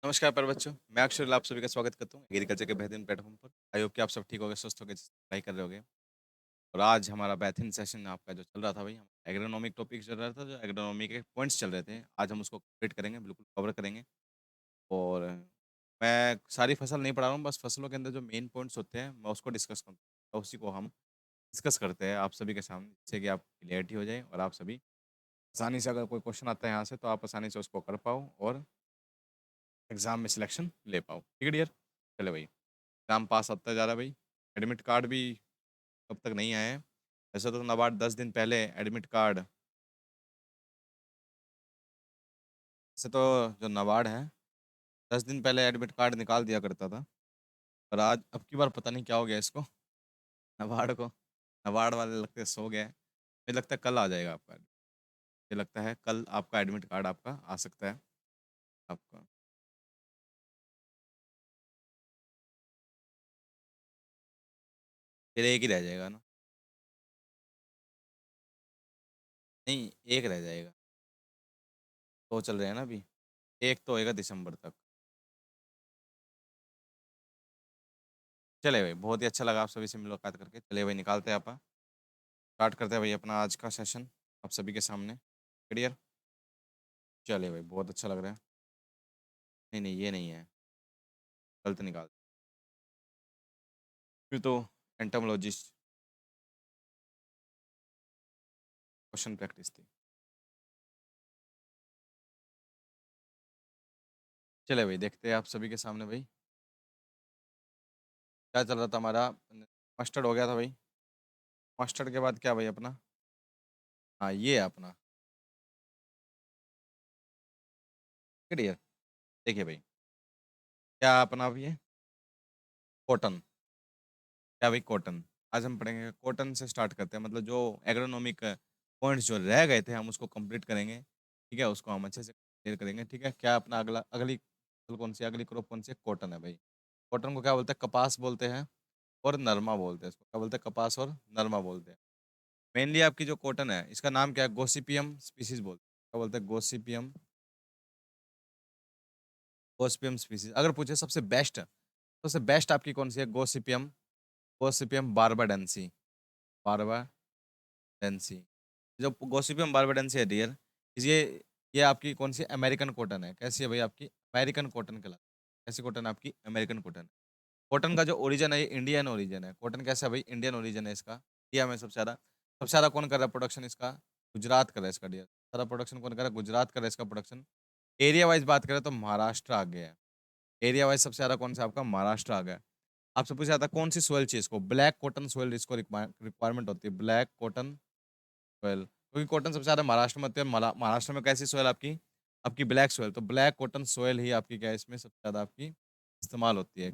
नमस्कार प्यारे बच्चों, मैं अक्षर आप सभी का स्वागत करता हूँ एग्रीकल्चर के बेहतरीन प्लेटफॉर्म पर। आई होप कि आप सब ठीक होंगे, स्वस्थ होंगे, पढ़ाई कर रहे होंगे। और आज हमारा बेहतरीन सेशन आपका जो चल रहा था भाई, एग्रोनॉमिक टॉपिक चल रहा था, जो एग्रोनॉमी के पॉइंट्स चल रहे थे, आज हम उसको कंप्लीट करेंगे, बिल्कुल कवर करेंगे। और मैं सारी फसल नहीं पढ़ा रहा हूँ, बस फसलों के अंदर जो मेन पॉइंट्स होते हैं, मैं उसको डिस्कस करूँ, तो उसी को हम डिस्कस करते हैं आप सभी के सामने, जिससे कि आप क्लियरिटी हो जाए और आप सभी आसानी से, अगर कोई क्वेश्चन आता है यहाँ से, तो आप आसानी से उसको कर पाओ और एग्जाम में सिलेक्शन ले पाओ। ठीक है डियर, चले भाई, एग्जाम पास होता जा रहा है भाई। एडमिट कार्ड भी कब तक नहीं आए हैं। वैसे तो नाबार्ड 10 दिन पहले एडमिट कार्ड, वैसे तो जो नाबार्ड है 10 दिन पहले एडमिट कार्ड निकाल दिया करता था, पर आज अब की बार पता नहीं क्या हो गया इसको, नाबार्ड को। नाबार्ड वाले लगते हैं सो गए हैं। मुझे लगता है कल आ जाएगा आपका, मुझे लगता है कल आपका एडमिट कार्ड आपका आ सकता है आपका। फिर एक ही रह जाएगा ना? नहीं, एक रह जाएगा। तो चल रहे हैं ना अभी, एक तो होएगा दिसंबर तक। चले भाई, बहुत ही अच्छा लगा आप सभी से मुलाकात करके। चले भाई, निकालते हैं आप, स्टार्ट करते हैं भाई अपना आज का सेशन आप सभी के सामने। क्लियर? चले भाई, बहुत अच्छा लग रहा है। नहीं नहीं, ये नहीं है, गलत निकाल फिर तो। एंटोमोलॉजिस्ट क्वेश्चन प्रैक्टिस थी। चले भाई, देखते हैं आप सभी के सामने भाई क्या चल रहा था हमारा। मस्टर्ड हो गया था भाई। मस्टर्ड के बाद क्या भाई अपना? हाँ, ये है अपना। क्लियर? देखिए भाई, क्या अपना अभी है? कॉटन। क्या भाई? कॉटन। आज हम पढ़ेंगे कॉटन से, स्टार्ट करते हैं, मतलब जो एग्रोनॉमिक पॉइंट्स जो रह गए थे हम उसको कंप्लीट करेंगे। ठीक है, उसको हम अच्छे से क्लियर करेंगे। ठीक है, क्या अपना अगला अगली फसल कौन सी, अगली क्रॉप कौन सी है? कॉटन है भाई। कॉटन को क्या बोलते हैं? कपास बोलते हैं और नरमा बोलते हैं। इसको क्या बोलते हैं? कपास और नरमा बोलते हैं। मेनली आपकी जो कॉटन है, इसका नाम क्या है? गोसिपियम स्पीसीज बोलते हैं। क्या बोलते हैं? गोसिपियम। Gossypium species. अगर पूछे सबसे बेस्ट आपकी कौन सी है? गोसिपियम। गोसिपियम बारबाडेंसी। बारबाडेंसी। जो गोसिपियम बारबाडेंसी है डियर, ये ये आपकी कौन सी अमेरिकन कॉटन है? कैसी है भाई? आपकी अमेरिकन कॉटन कहलाती है। कैसी कॉटन है आपकी? American cotton. कॉटन का जो ओरिजिन है, ये इंडियन ओरिजिन है। कॉटन कैसा है भाई? इंडियन ओरिजिन है इसका। इंडिया में सबसे ज़्यादा कौन कर रहा है प्रोडक्शन इसका? गुजरात कर रहा है इसका डियर। सारा प्रोडक्शन कौन कर रहा है? गुजरात कर रहा है इसका प्रोडक्शन। एरिया वाइज बात करें तो महाराष्ट्र आ गया है। एरिया वाइज सबसे ज़्यादा कौन सा आपका? महाराष्ट्र आ गया है। आपसे पूछा जाता है कौन सी सोयल चाहिए इसको? ब्लैक कॉटन सोयल इसको रिक्वायरमेंट होती है, ब्लैक कॉटन सोयल, क्योंकि कॉटन सबसे ज़्यादा महाराष्ट्र में होती है। महाराष्ट्र में कैसी सोयल आपकी? आपकी ब्लैक सोयल। तो ब्लैक कॉटन सोयल ही आपकी क्या है, इसमें सबसे ज़्यादा आपकी इस्तेमाल होती है,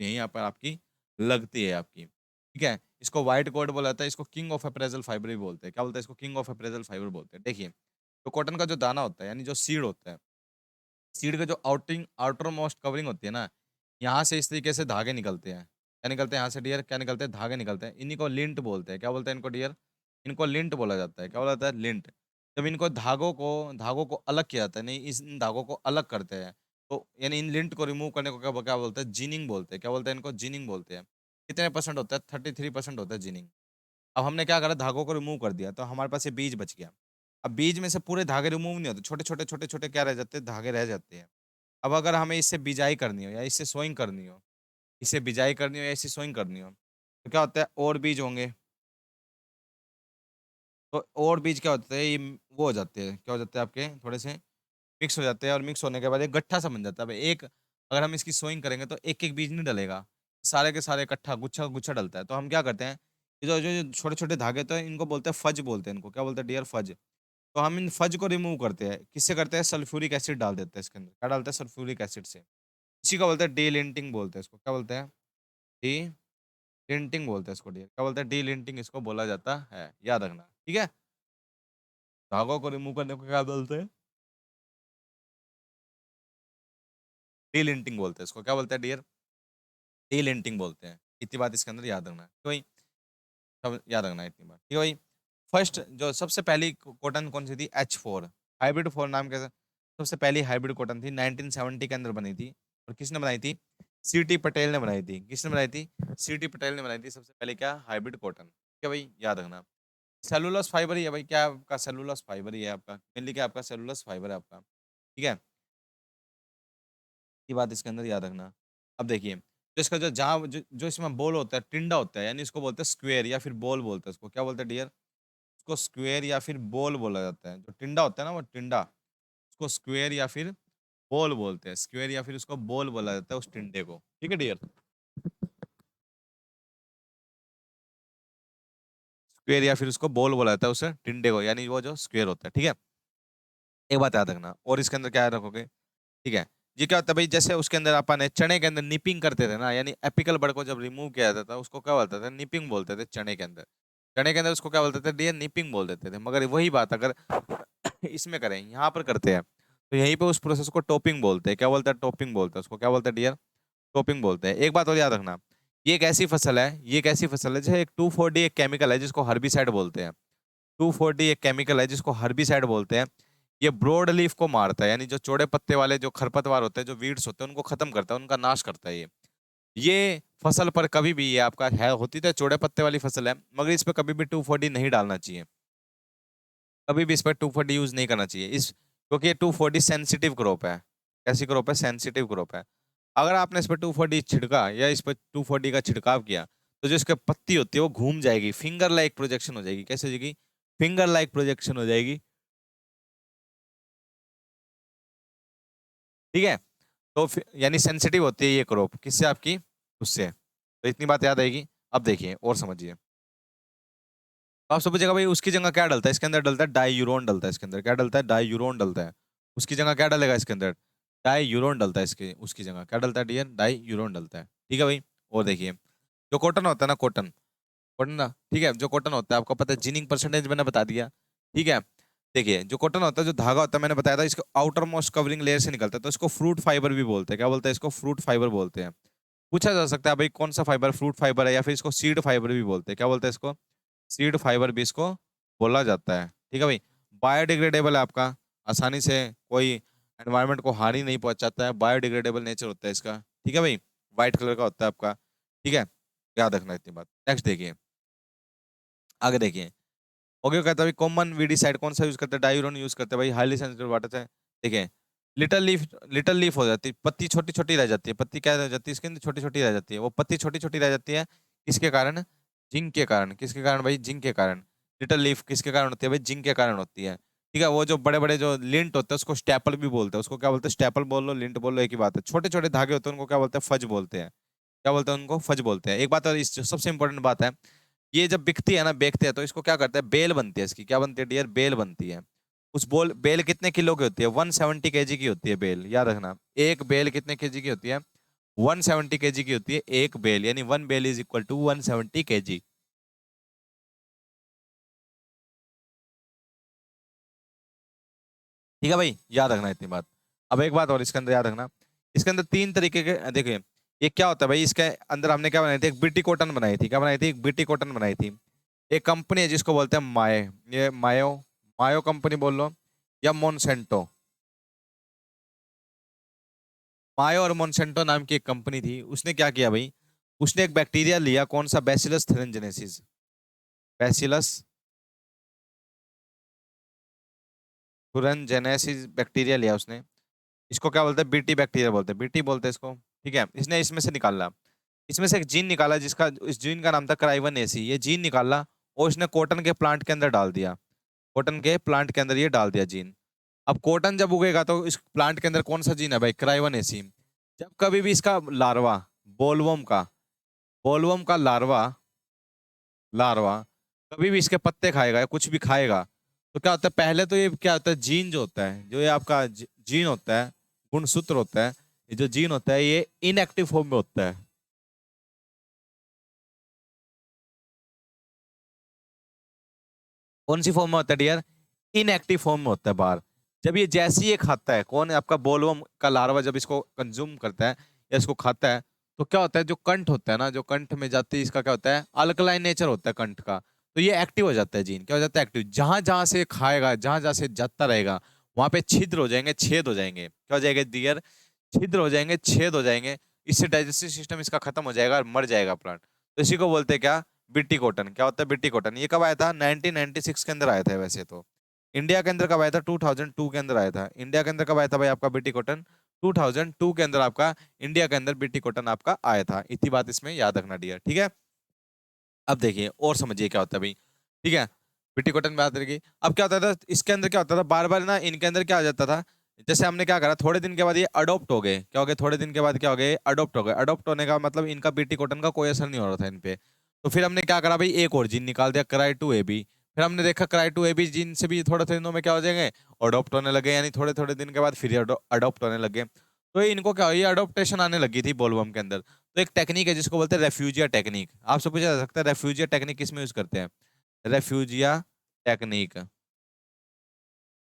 यहीं यहाँ पर आपकी लगती है आपकी। ठीक है, इसको व्हाइट गोल्ड बोला जाता है, इसको किंग ऑफ अप्रेजल फाइबर भी बोलते हैं। क्या बोलते हैं इसको? किंग ऑफ अप्रेजल फाइबर बोलते हैं। देखिए, तो कॉटन का जो दाना होता है, यानी जो सीड होता है, सीड का जो आउटर मोस्ट कवरिंग होती है ना, यहाँ से इस तरीके से धागे निकलते हैं। क्या निकलते हैं यहाँ से डियर? क्या निकलते हैं? धागे निकलते हैं। इन्हीं को लिंट बोलते हैं। क्या बोलते हैं इनको डियर? इनको लिंट बोला जाता है। क्या बोला जाता है? लिंट। जब इनको धागों को अलग किया जाता है, नहीं इस इन धागों को अलग करते हैं, तो यानी इन लिंट को रिमूव करने को क्या क्या बोलते हैं? जिनिंग बोलते हैं। क्या बोलते हैं इनको? जिनिंग बोलते हैं। कितने परसेंट होता है? 33% होता है जिनिंग। अब हमने क्या करा? धागों को रिमूव कर दिया, तो हमारे पास ये बीज बच गया। अब बीज में से पूरे धागे रिमूव नहीं होते, छोटे छोटे क्या रह जाते हैं? धागे रह जाते हैं। अब अगर हमें इससे बिजाई करनी हो या इससे सोइंग करनी हो, इसे बिजाई करनी हो या इसे सोइंग करनी हो, तो क्या होता है? और बीज होंगे। तो और बीज क्या होते हैं? ये वो हो जाते हैं, क्या हो जाते हैं आपके? थोड़े से मिक्स हो जाते हैं, और मिक्स होने के बाद एक गट्ठा सा बन जाता है। अब एक अगर हम इसकी सोइंग करेंगे तो एक एक बीज नहीं डलेगा, सारे के सारे इकट्ठा गुच्छा गुच्छा डलता है। तो हम क्या करते हैं, ये जो जो छोटे छोटे धागे तो हैं, इनको बोलते हैं फज, बोलते हैं इनको। क्या बोलते हैं डियर? फज। तो हम इन फज को रिमूव करते हैं, किससे करते हैं? सल्फ्यूरिक एसिड डाल देते हैं इसके अंदर। क्या डालते हैं? सल्फ्यूरिक एसिड से। इसी का बोलते हैं डी लिंटिंग बोलते हैं इसको। क्या बोलते हैं? डी लिंटिंग बोलते हैं इसको डियर। क्या बोलते हैं? डी लिंटिंग इसको बोला जाता है, याद रखना। ठीक है, धागों को रिमूव करने को क्या बोलते हैं? डी लिंटिंग बोलते हैं इसको। क्या बोलते हैं डियर? डी लिंटिंग बोलते हैं। इतनी बात इसके अंदर याद रखना है, तो भाई सब याद रखना है इतनी बात। ठीक है भाई। फर्स्ट जो सबसे पहली कॉटन कौन सी थी? H4। हाइब्रिड 4 नाम कैसे? सबसे पहली हाइब्रिड कॉटन थी 1970 के अंदर बनी थी। और किसने बनाई थी? सीटी पटेल ने बनाई थी। किसने बनाई थी? सीटी पटेल ने बनाई थी सबसे पहले क्या? Hybrid cotton. ठीक है भाई, याद रखना। सेलुलोज फाइबर ही है भाई, क्या आपका सेलुलोज फाइबर ही है आपका, मेनली क्या आपका सेलुलोज फाइबर है आपका। ठीक है, ये बात इसके अंदर याद रखना। अब देखिए, जो इसका जो इसमें बॉल होता है, टिंडा होता है, यानी इसको बोलते हैं स्क्वायर या फिर बॉल बोलते हैं इसको। क्या बोलते हैं डियर? उसको स्क्वायर या फिर बॉल बोला जाता है। जो टिंडा होता है ना, वो टिंडा, उसको स्क्वायर या फिर बॉल बोलते हैं। स्क्वायर या फिर उसको बॉल बोला जाता है उस टिंडे को। ठीक है डियर? स्क्वायर या फिर उसको बॉल बोला जाता है उस टिंडे को, यानी वो जो स्क्वायर होता है। ठीक है, एक बात याद रखना। और इसके अंदर क्या याद रखोगे? ठीक है, ये क्या होता है भाई, जैसे उसके अंदर अपन ने चने के अंदर निपिंग करते थे ना, यानी एपिकल बर्ड को जब रिमूव किया जाता था उसको क्या बोलते थे? निपिंग बोलते थे चने के अंदर। चने के अंदर उसको क्या बोलते थे डियर? निपिंग बोल देते थे। मगर वही बात अगर इसमें करें, यहाँ पर करते हैं, तो यहीं पे उस प्रोसेस को टॉपिंग बोलते हैं। क्या बोलते हैं? टॉपिंग बोलते हैं उसको। क्या बोलते हैं डियर? टॉपिंग बोलते हैं। एक बात और याद रखना, ये एक ऐसी फसल है, ये एक ऐसी फसल है, जैसे एक 2,4-D एक केमिकल है जिसको हर्बिसाइड बोलते हैं। 2,4-D एक केमिकल है जिसको हर्बिसाइड बोलते हैं। ये ब्रॉड लीफ को मारता है, यानी जो चौड़े पत्ते वाले जो खरपतवार होते हैं, जो वीड्स होते हैं, उनको खत्म करता है, उनका नाश करता है ये फसल पर कभी भी, ये आपका है होती तो चौड़े पत्ते वाली फसल है, मगर इस पर कभी भी 2,4-D नहीं डालना चाहिए। कभी भी इस पर 2,4-D यूज नहीं करना चाहिए, इस क्योंकि ये 2,4-D सेंसिटिव क्रॉप है। कैसी क्रॉप है? सेंसिटिव क्रॉप है। अगर आपने इस पर 2,4-D छिड़का या इस पर 2,4-D का छिड़काव किया, तो जो इसकी पत्ती होती है वो घूम जाएगी, फिंगर लाइक प्रोजेक्शन हो जाएगी। कैसे हो जाएगी? फिंगर लाइक प्रोजेक्शन हो जाएगी। ठीक है, तो यानी सेंसिटिव होती है ये क्रॉप, किससे? आपकी उससे। तो इतनी बात याद आएगी। अब देखिए और समझिए। तो आप समझिएगा भाई, उसकी जगह क्या डलता है इसके अंदर? डलता है डाईयूरोन, डलता है इसके अंदर। क्या डलता है? डाईयूरोन डलता है। उसकी जगह क्या डलेगा इसके अंदर? डाईयूरोन डलता है इसके, उसकी जगह क्या डलता है डियर? डाईयूरोन डलता है। ठीक है भाई, और देखिए, जो कॉटन होता है ना, कॉटन, कॉटन ना, ठीक है, जो कॉटन होता है आपको पता है, जिनिंग परसेंटेज मैंने बता दिया। ठीक है, देखिए जो कॉटन होता है, जो धागा होता है, मैंने बताया था इसको आउटर मोस्ट कवरिंग लेयर से निकलता है, तो इसको फ्रूट फाइबर भी बोलते हैं। क्या बोलते हैं इसको? फ्रूट फाइबर बोलते हैं। पूछा जा सकता है भाई कौन सा फाइबर फ्रूट फाइबर है, या फिर इसको सीड फाइबर भी बोलते हैं। क्या बोलते हैं इसको? सीड फाइबर भी इसको बोला जाता है। ठीक है भाई, बायोडिग्रेडेबल है आपका, आसानी से कोई एनवायरनमेंट को हानि नहीं पहुंचाता है, बायोडिग्रेडेबल नेचर होता है इसका। ठीक है भाई, व्हाइट कलर का होता है आपका। ठीक है, याद रखना इतनी बात। नेक्स्ट देखिए, आगे देखिए। ओके, कहता है भाई कॉमन वीडीसाइड कौन सा यूज करते हैं? डायूरोन यूज करते हैं भाई, हाईली सेंसिटिव वाटर से। देखिए, लिटिल लीफ, लिटिल लीफ हो जाती है, पत्ती छोटी छोटी रह जाती है। पत्ती क्या रह जाती है इसके अंदर? छोटी छोटी रह जाती है। वो पत्ती छोटी छोटी रह जाती है किसके कारण? जिंक के कारण। किसके कारण भाई? जिंक के कारण। लिटिल लीफ किसके कारण होती है भाई? जिंक के कारण होती है। ठीक है, वो जो बड़े बड़े जो लिंट होते हैं उसको स्टेपल भी बोलते हैं। उसको क्या बोलते हैं? स्टेपल बोल लो, लिंट बोल लो, एक ही बात है। छोटे छोटे धागे होते हैं उनको क्या बोलते हैं? फज बोलते हैं। क्या बोलते हैं उनको? फज बोलते हैं। एक बात और, इस सबसे इंपॉर्टेंट बात है, ये जब बिकती है ना, बेचते हैं, तो इसको क्या करते हैं? बेल बनती है इसकी। क्या बनती है डियर? बेल बनती है। उस बेल कितने किलो की होती है? 170 kg की होती है बेल, याद रखना। एक बेल कितने केजी की होती है? 170 kg की होती है एक बेल, यानी one bale is equal to 170 kg। ठीक है भाई, याद रखना इतनी बात। अब एक बात और इसके अंदर याद रखना, इसके अंदर तीन तरीके के, देखिए ये क्या होता है भाई, इसके अंदर हमने क्या बनाई थी? एक बीटी कॉटन बनाई थी। क्या बनाई थी? एक बीटी कॉटन बनाई थी। एक कंपनी है जिसको बोलते हैं माए, ये मायो, मायो कंपनी बोल लो, या मोनसेंटो। मायो और मोनसेंटो नाम की एक कंपनी थी, उसने क्या किया भाई, उसने एक बैक्टीरिया लिया, कौन सा? Bacillus thuringiensis. Bacillus thuringiensis bacteria लिया उसने। इसको क्या बोलते हैं? बीटी बैक्टीरिया बोलते हैं, बीटी बोलते हैं इसको। ठीक है, इसने इसमें से निकाला, इसमें से एक जीन निकाला, जिसका, इस जीन का नाम था क्राइवन AC। ये जीन निकाला और इसने कॉटन के प्लांट के अंदर डाल दिया। कॉटन के प्लांट के अंदर ये डाल दिया जीन। अब कॉटन जब उगेगा तो इस प्लांट के अंदर कौन सा जीन है भाई? क्राइवन AC। जब कभी भी इसका लार्वा, बोलवर्म का, बोलवर्म का लार्वा, लार्वा कभी भी इसके पत्ते खाएगा या कुछ भी खाएगा, तो क्या होता है? पहले तो ये क्या होता है, जीन जो होता है, जो ये आपका जीन होता है, गुणसूत्र होता है, ये जो जीन होता है ये इनएक्टिव फॉर्म में होता है। कौन सी फॉर्म में होता है डियर? इनएक्टिव फॉर्म में होता है बाहर। जब ये जैसे ही ये खाता है, कौन है आपका? बोलवर्म का लार्वा जब इसको कंज्यूम करता है या इसको खाता है, तो क्या होता है? जो कंठ होता है ना, जो कंठ में जाती है, इसका क्या होता है? अल्कलाइन नेचर होता है कंठ का। तो ये एक्टिव हो जाता है जीन। क्या हो जाता है? एक्टिव। जहां जहां से खाएगा, जहां जहां से जाता रहेगा, वहां पे छिद्र हो जाएंगे, छेद हो जाएंगे। क्या हो जाएगा डियर? छिद्र हो जाएंगे, छेद हो जाएंगे। इससे डाइजेस्टिव सिस्टम इसका खत्म हो जाएगा और मर जाएगा प्लांट। तो इसी को बोलते हैं क्या? बिट्टी कॉटन। क्या होता है बिट्टी कॉटन? ये कब आया था? 1996 के अंदर आया था वैसे तो। इंडिया के अंदर कब आया था? 2002 के अंदर आया था। इंडिया के अंदर कब आया था भाई आपका बिट्टी कॉटन? 2002 के अंदर आपका इंडिया के अंदर बिट्टी कॉटन आपका आया था। इतनी बात इसमें याद रखना डियर, ठीक है। अब देखिए और समझिए क्या होता है भाई, ठीक है। बिट्टी कॉटन में बात करेगी। अब क्या होता था इसके अंदर? क्या होता था बार बार ना इनके अंदर क्या आ जाता था, जैसे हमने क्या करा, थोड़े दिन के बाद ये अडोप्ट हो गए। क्या हो गए? थोड़े दिन के बाद क्या हो गए? अडोप्ट हो गए। अडोप्ट होने का मतलब इनका बिट्टी कॉटन का कोई असर नहीं हो रहा था इन पे। तो फिर हमने क्या करा भाई, एक और जीन निकाल दिया, क्राई टू ए बी। फिर हमने देखा cry two A B gene से भी थोड़े थोड़े दिनों में क्या हो जाएंगे? अडोप्ट होने लगे, यानी थोड़े थोड़े दिन के बाद फिर अडोप्ट होने लगे। तो ये इनको क्या हुआ, ये अडोप्टेशन आने लगी थी बोलवर्म के अंदर। तो एक टेक्निक है जिसको बोलते हैं रेफ्यूजिया टेक्निक। आपसे पूछा जा सकता है रेफ्यूजिया टेक्निक किस में यूज करते हैं? रेफ्यूजिया टेक्निक।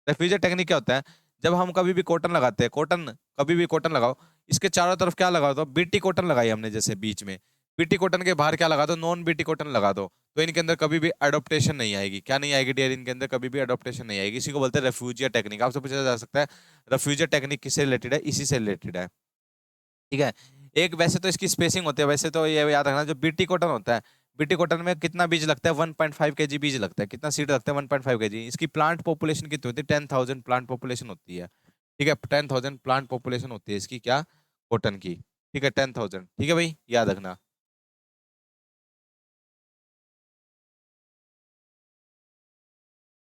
रेफ्यूजिया टेक्निक क्या होता है? जब हम कभी भी कॉटन लगाते हैं, कॉटन कभी भी कॉटन लगाओ, इसके चारों तरफ क्या लगा दो? बीटी कॉटन लगाई हमने जैसे बीच में। बीटी कॉटन के बाहर क्या लगा दो? नॉन बीटी कॉटन लगा दो। तो इनके अंदर कभी भी अडोप्टेशन नहीं आएगी। क्या नहीं आएगी डियर? इनके अंदर कभी भी अडोप्टेशन नहीं आएगी। इसी को बोलते हैं रेफ्यूजिया टेक्निक। आपसे पूछा जा सकता है रेफ्यूजिया टेक्निक किससे रिलेटेड है? इसी से रिलेटेड है, ठीक है। एक वैसे तो इसकी स्पेसिंग होती है, वैसे तो ये याद रखना जो बीटी कॉटन होता है, बीटी कॉटन में कितना बीज लगता है? 1.5 kg बीज लगता है। कितना सीड लगता है? 1.5 kg। इसकी प्लांट पॉपुलेशन कितनी होती है? 10,000 प्लांट पॉपुलेशन होती है, ठीक है। 10,000 प्लांट पॉपुलेशन होती है इसकी, क्या? कॉटन की, ठीक है। 10,000, ठीक है भाई, याद रखना,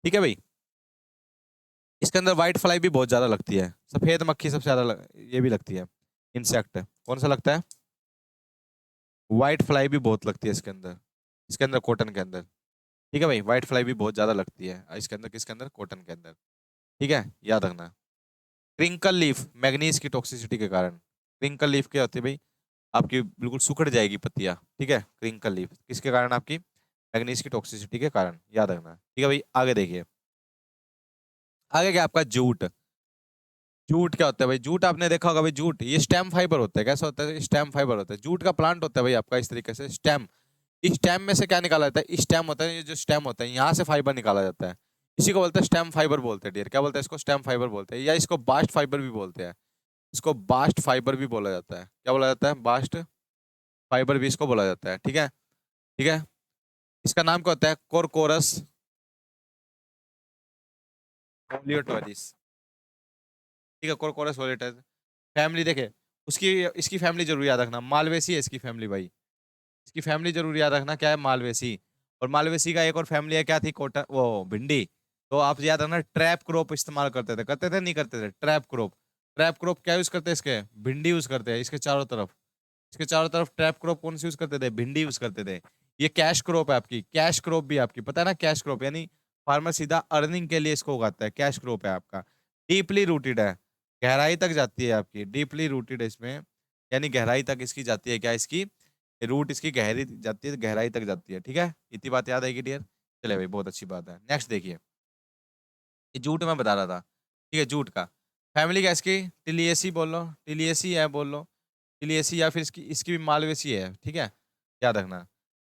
ठीक है भाई। इसके अंदर व्हाइट फ्लाई भी बहुत ज्यादा लगती है, सफेद मक्खी सबसे ज्यादा ये भी लगती है। इंसेक्ट कौन सा लगता है? व्हाइट फ्लाई भी बहुत लगती है इसके अंदर, इसके अंदर कॉटन के अंदर, ठीक है भाई। व्हाइट फ्लाई भी बहुत ज्यादा लगती है इसके अंदर, किसके अंदर? कॉटन के अंदर, ठीक है, याद रखना। क्रिंकल लीफ मैग्नीज की टॉक्सिसिटी के कारण। क्रिंकल लीफ क्या होती है भाई? आपकी बिल्कुल सुखड़ जाएगी पत्तियां, ठीक है। क्रिंकल लीफ किसके कारण? आपकी मैग्नीज की टॉक्सिसिटी के कारण, याद रखना, ठीक है भाई। आगे देखिए, आगे क्या आपका जूट। जूट क्या होता है भाई? जूट आपने देखा होगा भाई, जूट ये स्टेम फाइबर होता है। कैसा होता है? स्टेम फाइबर होता है। जूट का प्लांट होता है भाई आपका इस तरीके से स्टेम। इस स्टेम में से क्या निकाला जाता है? स्टेम होता है, ये जो स्टेम होता है यहाँ से फाइबर निकाला जाता है। इसी को बोलते हैं स्टेम फाइबर बोलते हैं डियर। क्या बोलते हैं इसको? स्टेम फाइबर बोलते हैं, या इसको बास्ट फाइबर भी बोलते हैं। इसको बास्ट फाइबर भी बोला जाता है। क्या बोला जाता है? बास्ट फाइबर भी इसको बोला जाता है, ठीक है, ठीक है। इसका नाम क्या होता है? कोरकोरस ओलियोटोरिस, ठीक है। कोरकोरस ओलियोटोरिस फैमिली देखे, उसकी इसकी फैमिली जरूर याद रखना, मालवेसी है इसकी फैमिली भाई। इसकी फैमिली जरूर याद रखना, क्या है? मालवेसी। और मालवेसी का एक और फैमिली है, क्या थी? कोटा वो भिंडी। तो आप याद रखना ट्रैप क्रॉप इस्तेमाल करते थे नहीं करते थे? Trap crop. ट्रैप क्रॉप क्या यूज करते हैं इसके? भिंडी यूज करते हैं इसके चारों तरफ। इसके चारों तरफ ट्रैप क्रॉप कौन सी यूज करते थे? भिंडी यूज करते थे। ये कैश क्रॉप है आपकी, कैश क्रॉप भी आपकी पता है ना? कैश क्रॉप यानी फार्मर सीधा अर्निंग के लिए इसको उगाता है। कैश क्रॉप है आपका, डीपली रूटेड है, गहराई तक जाती है आपकी, डीपली रूटेड है इसमें, यानी गहराई तक इसकी जाती है। क्या इसकी रूट इसकी गहरी जाती है, गहराई तक जाती है, ठीक है। इतनी बात याद आएगी डियर। चले भाई, बहुत अच्छी बात है। नेक्स्ट देखिए, ये जूट मैं बता रहा था, ठीक है। जूट का फैमिली क्या इसकी? टिलियसी बोल लो, टिलियसी है बोल लो, टिलियसी, या फिर इसकी इसकी भी मालवेसी है, ठीक है, याद रखना।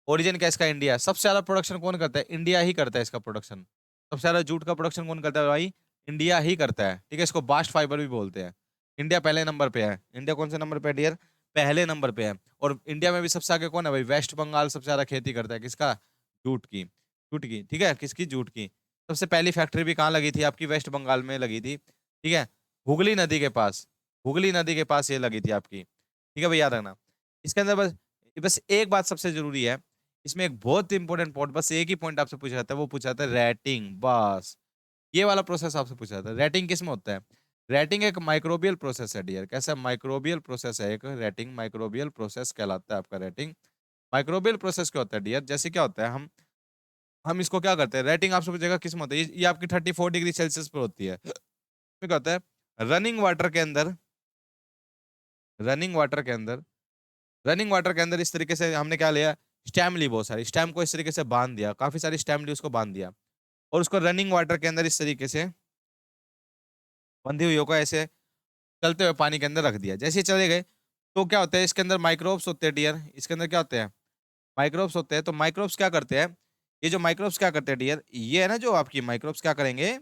ओरिजिन क्या इसका? इंडिया। सबसे ज्यादा प्रोडक्शन कौन करता है? इंडिया ही करता है इसका प्रोडक्शन। सबसे ज्यादा जूट का प्रोडक्शन कौन करता है भाई? इंडिया ही करता है, ठीक है। इसको बास्ट फाइबर भी बोलते हैं। इंडिया पहले नंबर पे है। इंडिया कौन से नंबर पे है डियर? पहले नंबर पे है। और इंडिया में भी सबसे आगे कौन है भाई? वेस्ट बंगाल सबसे ज्यादा खेती करता है, किसका? जूट की, जूट की, ठीक है। किसकी? जूट की। सबसे पहली फैक्ट्री भी कहाँ लगी थी आपकी? वेस्ट बंगाल में लगी थी, ठीक है। हुगली नदी के पास, हुगली नदी के पास ये लगी थी आपकी, ठीक है भाई, याद रखना। इसके अंदर बस बस एक बात सबसे जरूरी है, इसमें एक बहुत इंपॉर्टेंट पॉइंट, बस एक ही पॉइंट आपसे पूछा जाता है, वो पूछा जाता है रेटिंग, बस। ये वाला प्रोसेस आपसे पूछा जाता है। रेटिंग किस में होता है? रेटिंग एक माइक्रोबियल प्रोसेस है डियर। कैसा? माइक्रोबियल प्रोसेस है एक, रेटिंग माइक्रोबियल प्रोसेस कहलाता है आपका रेटिंग। माइक्रोबियल प्रोसेस क्या होता है डियर? जैसे क्या होता है, हम इसको क्या करते हैं? रेटिंग आपसे पूछेगा किस में होता है, ये आपकी 34 डिग्री सेल्सियस पर होती है। इसमें क्या होता है? रनिंग वाटर के अंदर, रनिंग वाटर के अंदर, रनिंग वाटर के अंदर इस तरीके से हमने क्या लिया? स्टेम ली, बहुत सारी स्टेम को इस तरीके से बांध दिया, काफी सारी स्टेम ली, उसको बांध दिया। और उसको रनिंग वाटर के अंदर इस तरीके से बंधी हुई को ऐसे चलते हुए पानी के अंदर रख दिया। जैसे ही चले गए तो क्या होता है? इसके अंदर माइक्रोब्स होते हैं डियर। इसके अंदर क्या होते हैं? माइक्रोब्स होते हैं। तो माइक्रोब्स क्या करते हैं? ये जो माइक्रोब्स क्या करते हैं डियर, ये है ना जो आपकी माइक्रोब्स क्या करेंगे?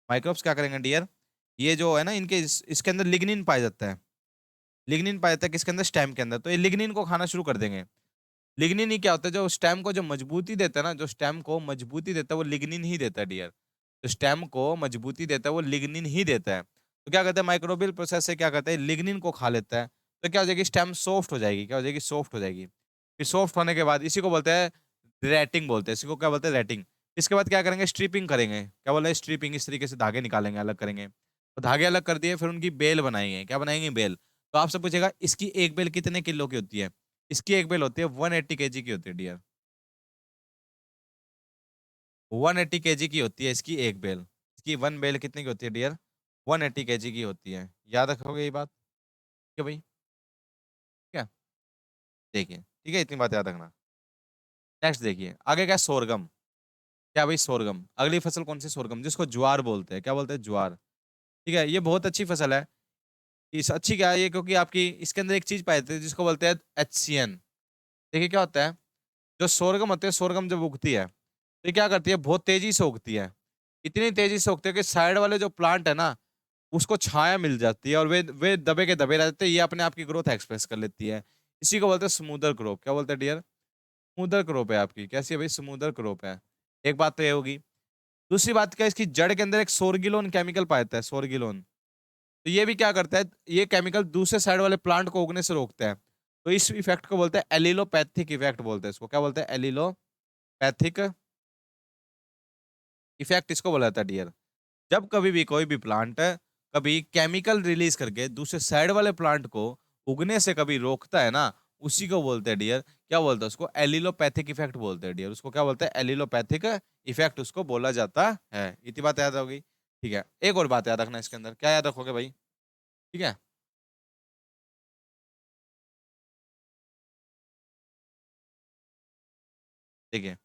माइक्रोब्स क्या करेंगे डियर? ये जो है ना इनके इसके अंदर लिग्निन पाया जाता है। लिग्निन पाया जाता है किसके अंदर? स्टेम के अंदर। तो ये लिग्निन को खाना शुरू कर देंगे। लिग्निन ही क्या होता है? जो स्टेम को जो मजबूती देता है ना, जो स्टेम को मजबूती देता है वो लिग्निन ही देता है डियर। जो स्टेम को मजबूती देता है वो लिग्निन ही देता है। तो क्या कहते हैं, माइक्रोबियल प्रोसेस से क्या कहते हैं, लिग्निन को खा लेता है। तो क्या हो जाएगी? स्टेम सॉफ्ट हो जाएगी। क्या हो जाएगी? सॉफ्ट हो जाएगी। फिर सॉफ्ट होने के बाद इसी को बोलते हैं रेटिंग बोलते हैं। इसी को क्या बोलते हैं? रेटिंग। इसके बाद क्या करेंगे? स्ट्रिपिंग करेंगे। क्या बोल रहे हैं? स्ट्रिपिंग। इस तरीके से धागे निकालेंगे, अलग करेंगे। तो धागे अलग कर दिए, फिर उनकी बेल बनाएंगे। क्या बनाएंगे? बेल। तो आपसे पूछेगा इसकी एक बेल कितने किलो की होती है? इसकी एक बेल होती है 180 केजी की होती है डियर। 180 केजी की होती है इसकी एक बेल। इसकी वन बेल कितने की होती है डियर? 180 केजी की होती है। याद रखोगे ये बात? ठीक है भाई? ठीक है? देखिए, ठीक है, इतनी बात याद रखना। नेक्स्ट देखिए, आगे क्या है? सोरगम। क्या भाई? सोरगम। अगली फसल कौन सी? सोरगम, जिसको ज्वार बोलते हैं। क्या बोलते हैं? ज्वार। ठीक है, ये बहुत अच्छी फसल है। इस अच्छी क्या है ये? क्योंकि आपकी इसके अंदर एक चीज पाई जाती है जिसको बोलते हैं HCN। देखिए क्या होता है, जो सोरगम होते हैं, सोरगम जब उगती है तो ये क्या करती है? बहुत तेजी से उगती है। इतनी तेजी से उगती है कि साइड वाले जो प्लांट है ना, उसको छाया मिल जाती है और वे दबे के दबे रहते हैं। ये अपने आप की ग्रोथ एक्सप्रेस कर लेती है। इसी को बोलते हैं स्मूदर क्रॉप। क्या बोलते हैं डियर? स्मूदर क्रॉप है आपकी। कैसी है भाई? स्मूदर क्रॉप है। एक बात तो ये होगी। दूसरी बात क्या है, इसकी जड़ के अंदर एक सोर्गिलोन केमिकल पाया जाता है, सोर्गिलोन। तो ये भी क्या करता है, ये केमिकल दूसरे साइड वाले प्लांट को उगने से रोकता है। तो इस इफेक्ट को बोलते हैं एलिलोपैथिक इफेक्ट बोलते हैं इसको। क्या बोलते हैं? एलिलोपैथिक इफेक्ट इसको बोला जाता है डियर। जब कभी भी कोई भी प्लांट कभी केमिकल रिलीज करके दूसरे साइड वाले प्लांट को उगने से कभी रोकता है ना, उसी को बोलते हैं डियर, क्या बोलते हैं उसको? एलिलोपैथिक इफेक्ट बोलते हैं डियर। उसको क्या बोलते हैं? एलिलोपैथिक इफेक्ट उसको बोला जाता है। इतनी बात याद होगी। ठीक है, एक और बात याद रखना इसके अंदर। क्या याद रखोगे भाई? ठीक है, देखिए।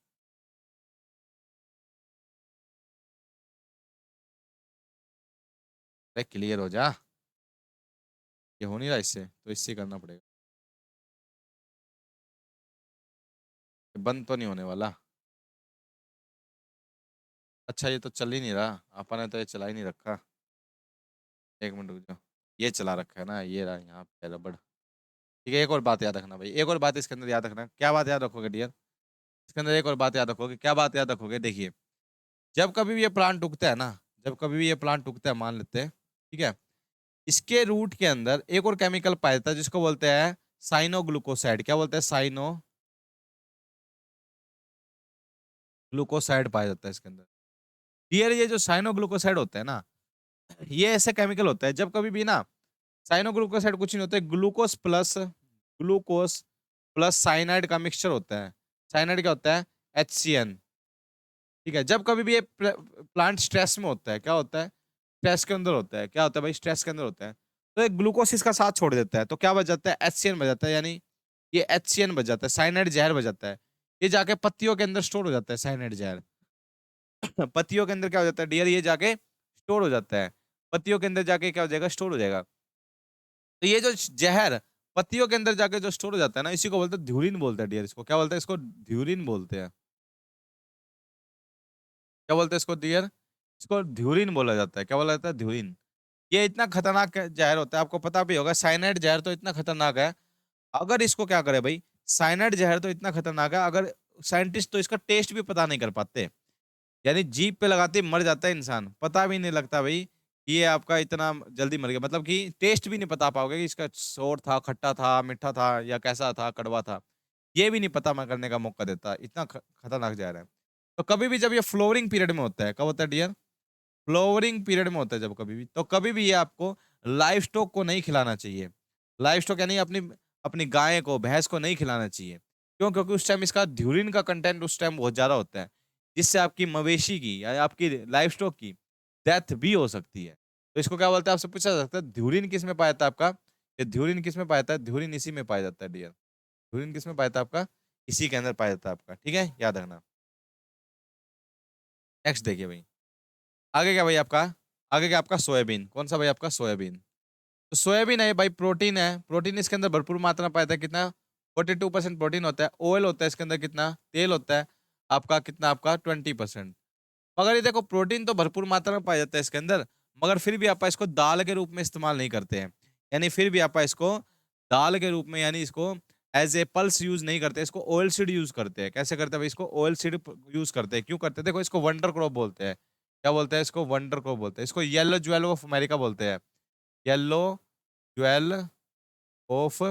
अरे क्लियर हो जा। ये हो नहीं रहा इससे, तो इससे करना पड़ेगा। ये बंद तो नहीं होने वाला। अच्छा, ये तो चल ही नहीं रहा। अपन ने तो ये चला ही नहीं रखा। एक मिनट रुक जाओ। ये चला रखा है ना, ये रहा यहाँ पे रबड़। ठीक है, एक और बात याद रखना भाई। एक और बात इसके अंदर याद रखना। क्या बात याद रखोगे डियर? इसके अंदर एक और बात याद रखोगे। क्या बात याद रखोगे? देखिए, जब कभी भी ये प्लांट उगता है ना, जब कभी भी ये प्लांट उगता है, मान लेते हैं, ठीक है, इसके रूट के अंदर एक और केमिकल पाया जाता है जिसको बोलते हैं साइनोग्लूकोसाइड। क्या बोलते हैं? साइनोग्लूकोसाइड पाया जाता है इसके अंदर। डियर, ये जो साइनोग्लूकोसाइड होता है ना, ये ऐसा केमिकल होता है, जब कभी भी ना, साइनोग्लूकोसाइड कुछ नहीं होता है, ग्लूकोज प्लस साइनाइड का मिक्सचर होता है। साइनाइड क्या होता है? HCN। ठीक है, जब कभी भी ये प्लांट स्ट्रेस में होता है, क्या होता है? स्ट्रेस के अंदर होता है। क्या होता है भाई? स्ट्रेस के अंदर होता है। तो एक ग्लूकोज इसका साथ छोड़ देता है, तो क्या बच जाता है? HCN बच जाता है। यानी ये HCN बच जाता है, साइनाइड जहर बच जाता है। ये जाके पत्तियों के अंदर स्टोर हो जाता है, साइनाइड जहर। पत्तियों के अंदर क्या हो जाता है डियर? ये जाके स्टोर हो जाता है। पत्तियों के अंदर जाके क्या हो जाएगा? स्टोर हो जाएगा। तो ये जो जहर पत्तियों के अंदर जाके जो स्टोर हो जाता है ना, इसी को बोलते हैं ध्यूरिन बोलते हैं डियर। इसको क्या बोलते हैं? इसको ध्यूरिन बोलते हैं। क्या बोलते हैं इसको डियर? इसको ध्यूरिन बोला जाता है। क्या बोला जाता है? ध्यूरिन। ये इतना खतरनाक जहर होता है, आपको पता भी होगा। साइनाइड जहर तो इतना खतरनाक है, अगर इसको क्या करे भाई, साइनाइड जहर तो इतना खतरनाक है, अगर साइंटिस्ट तो इसका टेस्ट भी पता नहीं कर पाते। यानी जीभ पे लगाते ही मर जाता है इंसान, पता भी नहीं लगता भाई कि ये आपका इतना जल्दी मर गया। मतलब कि टेस्ट भी नहीं बता पाओगे कि इसका सोर था, खट्टा था, मीठा था, या कैसा था, कड़वा था। ये भी नहीं पता मैं करने का मौका देता, इतना खतरनाक जहर है। तो कभी भी जब ये फ्लोवरिंग पीरियड में होता है, कब होता है डियर? फ्लोवरिंग पीरियड में होता है जब कभी भी, तो कभी भी ये आपको लाइव स्टॉक को नहीं खिलाना चाहिए। लाइव स्टॉक यानी अपनी अपनी गाय को, भैंस को नहीं खिलाना चाहिए। क्यों? क्योंकि उस टाइम इसका ध्यूरिन का कंटेंट उस टाइम बहुत ज्यादा होता है, जिससे आपकी मवेशी की या आपकी लाइव स्टॉक की डेथ भी हो सकती है। तो इसको क्या बोलते हैं? आपसे पूछा जा सकता है ध्यूरिन किस में पाया जाता है आपका? ये ध्यूरिन किस में पाया जाता है? ध्यूरिन इसी में पाया जाता है डियर। ध्यूरिन किस में पाया जाता है आपका? इसी के अंदर पाया जाता है आपका। ठीक है, याद रखना। नेक्स्ट देखिए भाई, आगे क्या भाई आपका? आगे क्या आपका? सोयाबीन। कौन सा भाई आपका? सोयाबीन। तो सोयाबीन है भाई, प्रोटीन है। प्रोटीन इसके अंदर भरपूर मात्रा में पाया जाता है। कितना? 42% प्रोटीन होता है। ऑयल होता है इसके अंदर, कितना? तेल होता है आपका, कितना? आपका 20%। मगर ये देखो, प्रोटीन तो भरपूर मात्रा में पाया जाता है इसके अंदर, मगर फिर भी आप इसको दाल के रूप में इस्तेमाल नहीं करते हैं। यानी फिर भी आप इसको दाल के रूप में, यानी इसको एज़ ए पल्स यूज़ नहीं करते, इसको ऑयल सीड यूज़ करते हैं। कैसे करते हैं भाई? इसको ऑयल सीड प यूज़ करते हैं। क्यों करते हैं? देखो, इसको वंडर क्रॉप बोलते हैं। क्या बोलते हैं इसको? वंडर क्रॉप बोलते हैं। इसको येलो ज्वेल ऑफ अमेरिका बोलते हैं। येलो ज्वेल ऑफ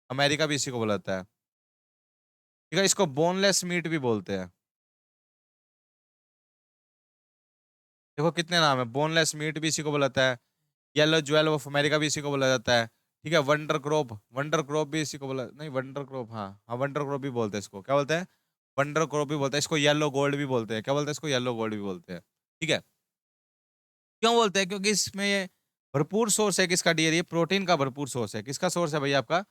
अमेरिका भी इसी को बोला जाता है। ठीक है? इसको बोनलेस मीट भी बोलते हैं। देखो कितने नाम है, बोनलेस मीट भी इसी को बोला जाता है, येलो ज्वेल ऑफ अमेरिका भी इसी को बोला जाता है। ठीक है? वंडर क्रॉप भी इसी को बोला, नहीं वंडर क्रॉप, हाँ, हाँ वंडर क्रॉप भी बोलते हैं इसको। क्या बोलते हैं? वंडर क्रॉप भी बोलते हैं। इसको येलो गोल्ड भी बोलते हैं। क्या बोलते हैं इसको? येलो गोल्ड भी बोलते हैं। ठीक है? क्यों बोलते हैं? क्योंकि इसमें ये भरपूर सोर्स है किसका डियर? ये प्रोटीन का भरपूर सोर्स है। किसका सोर्स है भैया? आपका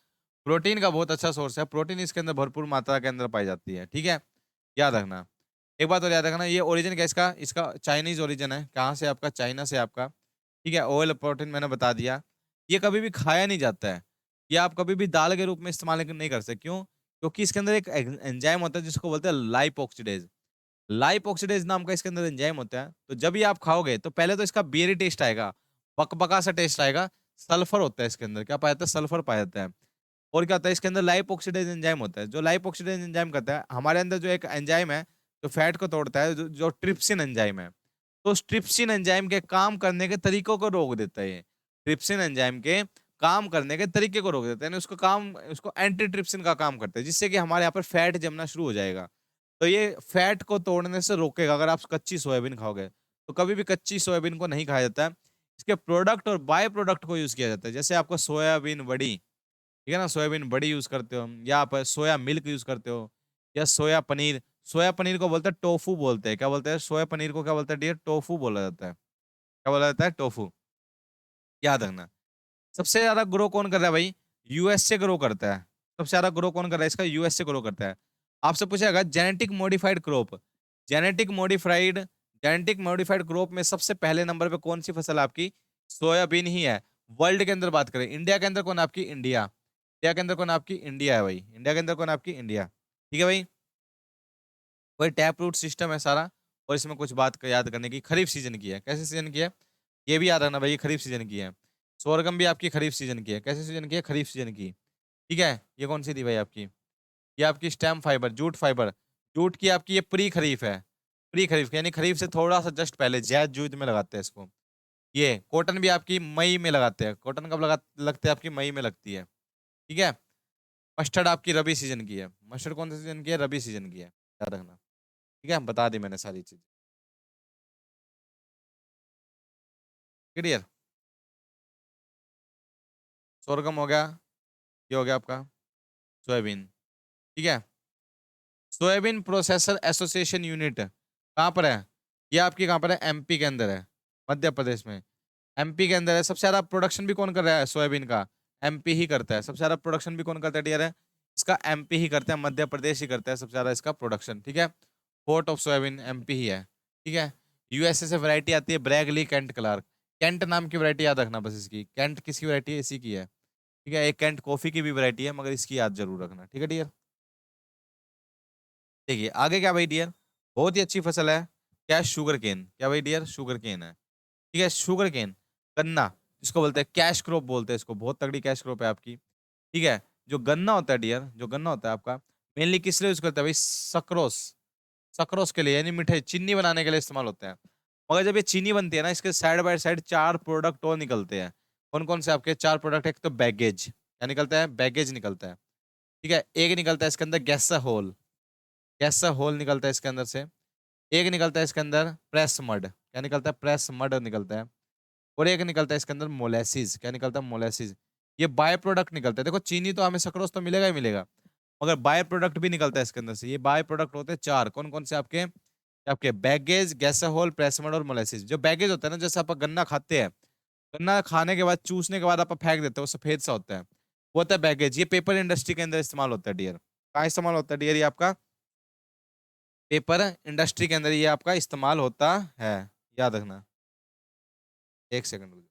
प्रोटीन का बहुत अच्छा सोर्स है। प्रोटीन इसके अंदर भरपूर मात्रा के अंदर पाई जाती है। ठीक है? याद रखना। एक बात और याद रखना, ये ओरिजिन क्या है इसका? इसका चाइनीज़ ओरिजिन है। कहाँ से? आपका चाइना से आपका। ठीक है? ऑयल प्रोटीन मैंने बता दिया। ये कभी भी खाया नहीं जाता है। ये आप कभी भी दाल के रूप में इस्तेमाल नहीं कर सकते। क्यों? क्योंकि इसके अंदर एक एंजाइम होता है जिसको बोलते हैं लाइपोक्सिडेज। लाइपोक्सिडेज नाम का इसके अंदर एंजाइम होता है। तो जब भी आप खाओगे तो पहले तो इसका बेरी टेस्ट आएगा, बकबका सा टेस्ट आएगा। सल्फर होता है इसके अंदर। क्या पाया जाता है? सल्फर पाया जाता है। और क्या होता है इसके अंदर? लाइपोक्सिडेज एंजाइम होता है। जो लाइपोक्सिडेज एंजाइम करता है, हमारे अंदर जो एक एंजाइम है जो फैट को तोड़ता है, जो ट्रिप्सिन एंजाइम है। तो उस ट्रिप्सिन एंजाइम के काम करने के तरीकों को रोक देता है ये। ट्रिप्सिन एंजाइम के काम करने के तरीके को रोक देता है, यानी उसको काम, उसको एंटी ट्रिप्सिन का काम करता है, जिससे कि हमारे यहाँ पर फैट जमना शुरू हो जाएगा। तो ये फैट को तोड़ने से रोकेगा अगर आप कच्ची सोयाबीन खाओगे। तो कभी भी कच्ची सोयाबीन को नहीं खाया जाता है। इसके प्रोडक्ट और बाय प्रोडक्ट को यूज़ किया जाता है। जैसे आपको सोयाबीन वड़ी, ठीक है ना? सोयाबीन बड़ी यूज़ करते हो, या आप सोया मिल्क यूज़ करते हो, या सोया पनीर। सोया पनीर को बोलते हैं टोफू बोलते हैं। क्या बोलते हैं? सोया पनीर को क्या बोलते हैं डियर? टोफू बोला जाता है। क्या बोला जाता है? टोफू। याद रखना। सबसे ज़्यादा ग्रो कौन कर रहा है भाई? यूएसए ग्रो करता है। सबसे ज़्यादा ग्रो कौन कर रहा है इसका? यूएसए ग्रो करता है। आपसे पूछेगा genetic modified crop. Genetic modified genetic modified crop में सबसे पहले नंबर पे कौन सी फसल आपकी? सोयाबीन ही है। वर्ल्ड के अंदर बात करें, इंडिया के अंदर कौन आपकी? इंडिया। इंडिया के अंदर कौन आपकी? इंडिया है भाई। इंडिया के अंदर कौन आपकी? इंडिया। ठीक है भाई? वही टैप रूट सिस्टम है सारा। और इसमें कुछ बात याद करने की, खरीफ सीजन की है। कैसे सीजन की है? ये भी याद रखना भाई, ये खरीफ सीजन की है। सोरगम भी आपकी खरीफ सीजन की है। कैसे सीजन की है? खरीफ सीजन की। ठीक है? ये कौन सी थी भाई आपकी? ये आपकी stem fibre, jute fibre. Jute की आपकी ये प्री खरीफ है। प्री खरीफ यानी खरीफ से थोड़ा सा जस्ट पहले, जैद जूत में लगाते हैं इसको। ये कॉटन भी आपकी मई में लगाते हैं। कॉटन कब लगते हैं? आपकी मई में लगती है। ठीक है? मस्टर्ड आपकी रबी सीजन की है। मस्टर्ड कौन से सीजन की है? रबी सीजन की है। याद रखना। ठीक है? बता दी मैंने सारी चीज। क्लियर? सोरगम हो गया। ये हो गया आपका सोयाबीन। ठीक है? सोयाबीन प्रोसेसर एसोसिएशन यूनिट कहाँ पर है? ये आपकी कहाँ पर है? एमपी के अंदर है, मध्य प्रदेश में। एमपी के अंदर है। सबसे ज्यादा प्रोडक्शन भी कौन कर रहा है सोयाबीन का? एमपी ही करता है। सबसे ज्यादा प्रोडक्शन भी कौन करता है डियर है? इसका एमपी ही करता है, मध्य प्रदेश ही करता है सबसे ज्यादा इसका प्रोडक्शन। ठीक है? पोर्ट ऑफ सोयाबीन एमपी ही है। ठीक है? यूएसए से वैरायटी आती है ब्रैगली कैंट क्लार्क। कैंट नाम की वैरायटी याद रखना बस इसकी। कैंट किसकी वैरायटी है? इसी की है। ठीक है? एक कैंट कॉफी की भी वैरायटी है, मगर इसकी याद जरूर रखना। ठीक है डियर? देखिए आगे क्या भाई डियर, बहुत ही अच्छी फसल है। क्या है? Sugar cane. क्या भाई डियर? शुगर केन है। ठीक है? शुगर केन, गन्ना, जिसको बोलते हैं कैश क्रॉप बोलते हैं इसको। बहुत तगड़ी कैश क्रॉप है आपकी। ठीक है? जो गन्ना होता है डियर, जो गन्ना होता है आपका, मेनली किस लिए यूज करते हैं भाई? सक्रोस। सक्रोस के लिए, यानी मिठाई चीनी बनाने के लिए इस्तेमाल होता है। मगर जब ये चीनी बनती है ना, इसके साइड बाय साइड चार प्रोडक्ट और निकलते हैं। कौन कौन से आपके चार प्रोडक्ट? एक तो बैगेज। क्या निकलता है? बैगेज निकलता है। ठीक है? एक निकलता है इसके अंदर गैसाहोल। गैसाहोल निकलता है इसके अंदर से। एक निकलता है इसके अंदर प्रेस मड। क्या निकलता है? प्रेस मड निकलता है। और एक निकलता है इसके अंदर मोलेसिस। क्या निकलता है? मोलेसिस। ये बाय प्रोडक्ट निकलता है। देखो चीनी तो हमें सक्रोस तो मिलेगा ही मिलेगा, मगर बाय प्रोडक्ट भी निकलता है इसके अंदर से। ये बाय प्रोडक्ट होते हैं चार। कौन कौन से आपके? आपके बैगेज, गैसाहोल, प्रेसमड और मोलेसिस। जो बैगेज होता है ना, जैसे आप गन्ना खाते हैं, गन्ना खाने के बाद, चूसने के बाद आप फेंक देते हो, वो सफेद सा होता है, वो होता है बैगेज। ये पेपर इंडस्ट्री के अंदर इस्तेमाल होता है डियर। कहाँ इस्तेमाल होता है डियर? ये आपका पेपर इंडस्ट्री के अंदर ये आपका इस्तेमाल होता है। याद रखना। एक सेकंड रुक जाओ।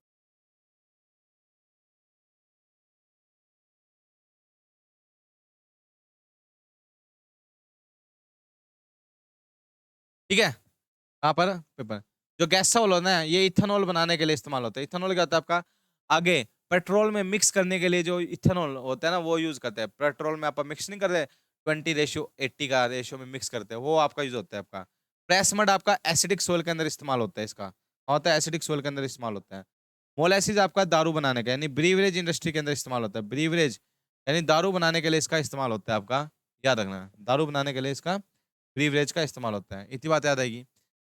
ठीक है? कहाँ पर? पेपर। जो गैसोल होता है ना, ये इथेनॉल बनाने के लिए इस्तेमाल होता है। इथेनॉल क्या होता है आपका, आगे पेट्रोल में मिक्स करने के लिए जो इथेनॉल होता है ना, वो यूज़ करते हैं। पेट्रोल में आप मिक्स नहीं करते, 20:80 का रेशियो में मिक्स करते हैं, वो आपका यूज़ होता है आपका। प्रेस मड आपका एसिडिक सोइल के अंदर इस्तेमाल होता है इसका। होता है एसिडिक सोइल के अंदर इस्तेमाल होता है। मोलेसिस आपका दारू बनाने का, यानी ब्रीवरेज इंडस्ट्री के अंदर इस्तेमाल होता है। ब्रीवरेज यानी दारू बनाने के लिए इसका इस्तेमाल होता है आपका, याद रखना। दारू बनाने के लिए इसका ब्रीवरेज का इस्तेमाल होता है। इतनी बात याद आएगी।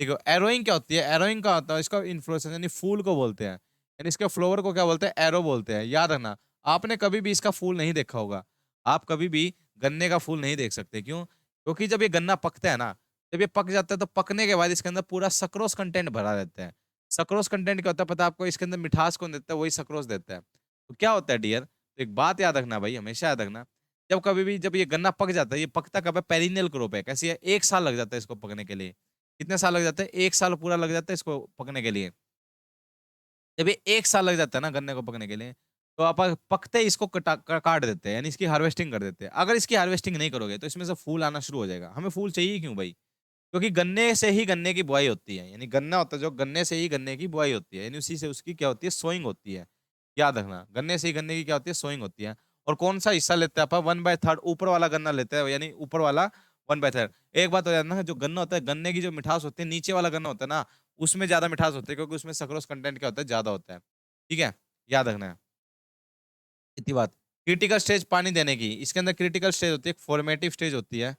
देखो एरोइंग क्या होती है? एरोइंग का होता है इसका इन्फ्लोरेसेंस, यानी फूल को बोलते हैं। यानी इसके फ्लावर को क्या बोलते हैं? एरो बोलते हैं। याद रखना, आपने कभी भी इसका फूल नहीं देखा होगा। आप कभी भी गन्ने का फूल नहीं देख सकते। क्यों? क्योंकि जब ये गन्ना पकता है ना, जब ये पक जाता है तो पकने के बाद इसके अंदर पूरा सक्रोज कंटेंट भरा रहता है। सक्रोज कंटेंट क्या होता है पता है आपको? इसके अंदर मिठास कौन देता है? वही सक्रोज देता है। तो क्या होता है डियर, तो एक बात याद रखना भाई, हमेशा याद रखना, जब कभी भी जब ये गन्ना पक जाता है, ये पकता कब है? पेरिनियल क्रॉप है। कैसी है? 1 साल लग जाता है इसको पकने के लिए। कितने साल लग जाते हैं? 1 साल पूरा लग जाता है इसको पकने के लिए। जब ये 1 साल लग जाता है ना गन्ने को पकने के लिए, तो आप पकते ही इसको काट देते हैं, यानी इसकी हार्वेस्टिंग कर देते हैं। अगर इसकी हार्वेस्टिंग नहीं करोगे, तो इसमें से फूल आना शुरू हो जाएगा। हमें फूल चाहिए क्यों भाई? क्योंकि गन्ने से ही गन्ने की बुआई होती है। यानी गन्ना होता है जो, गन्ने से ही गन्ने की बुआई होती है। यानी उसी से उसकी क्या होती है? सोइंग होती है। याद रखना, गन्ने से ही गन्ने की क्या होती है? सोइंग होती है। और कौन-सा हिस्सा लेते हैं अपन? 1/3 ऊपर वाला गन्ना लेते हैं, यानी ऊपर वाला 1/3। एक बात हो याद रखना, जो गन्ना होता है, गन्ने की जो मिठास होती है, नीचे वाला गन्ना होता है ना, उसमें ज़्यादा मिठास होती है, क्योंकि उसमें सक्रोज कंटेंट क्या होता है? ज़्यादा होता है। ठीक है? याद रखना है, इतनी बात। क्रिटिकल स्टेज पानी देने की, इसके अंदर क्रिटिकल स्टेज होती है, एक फॉर्मेटिव स्टेज होती है।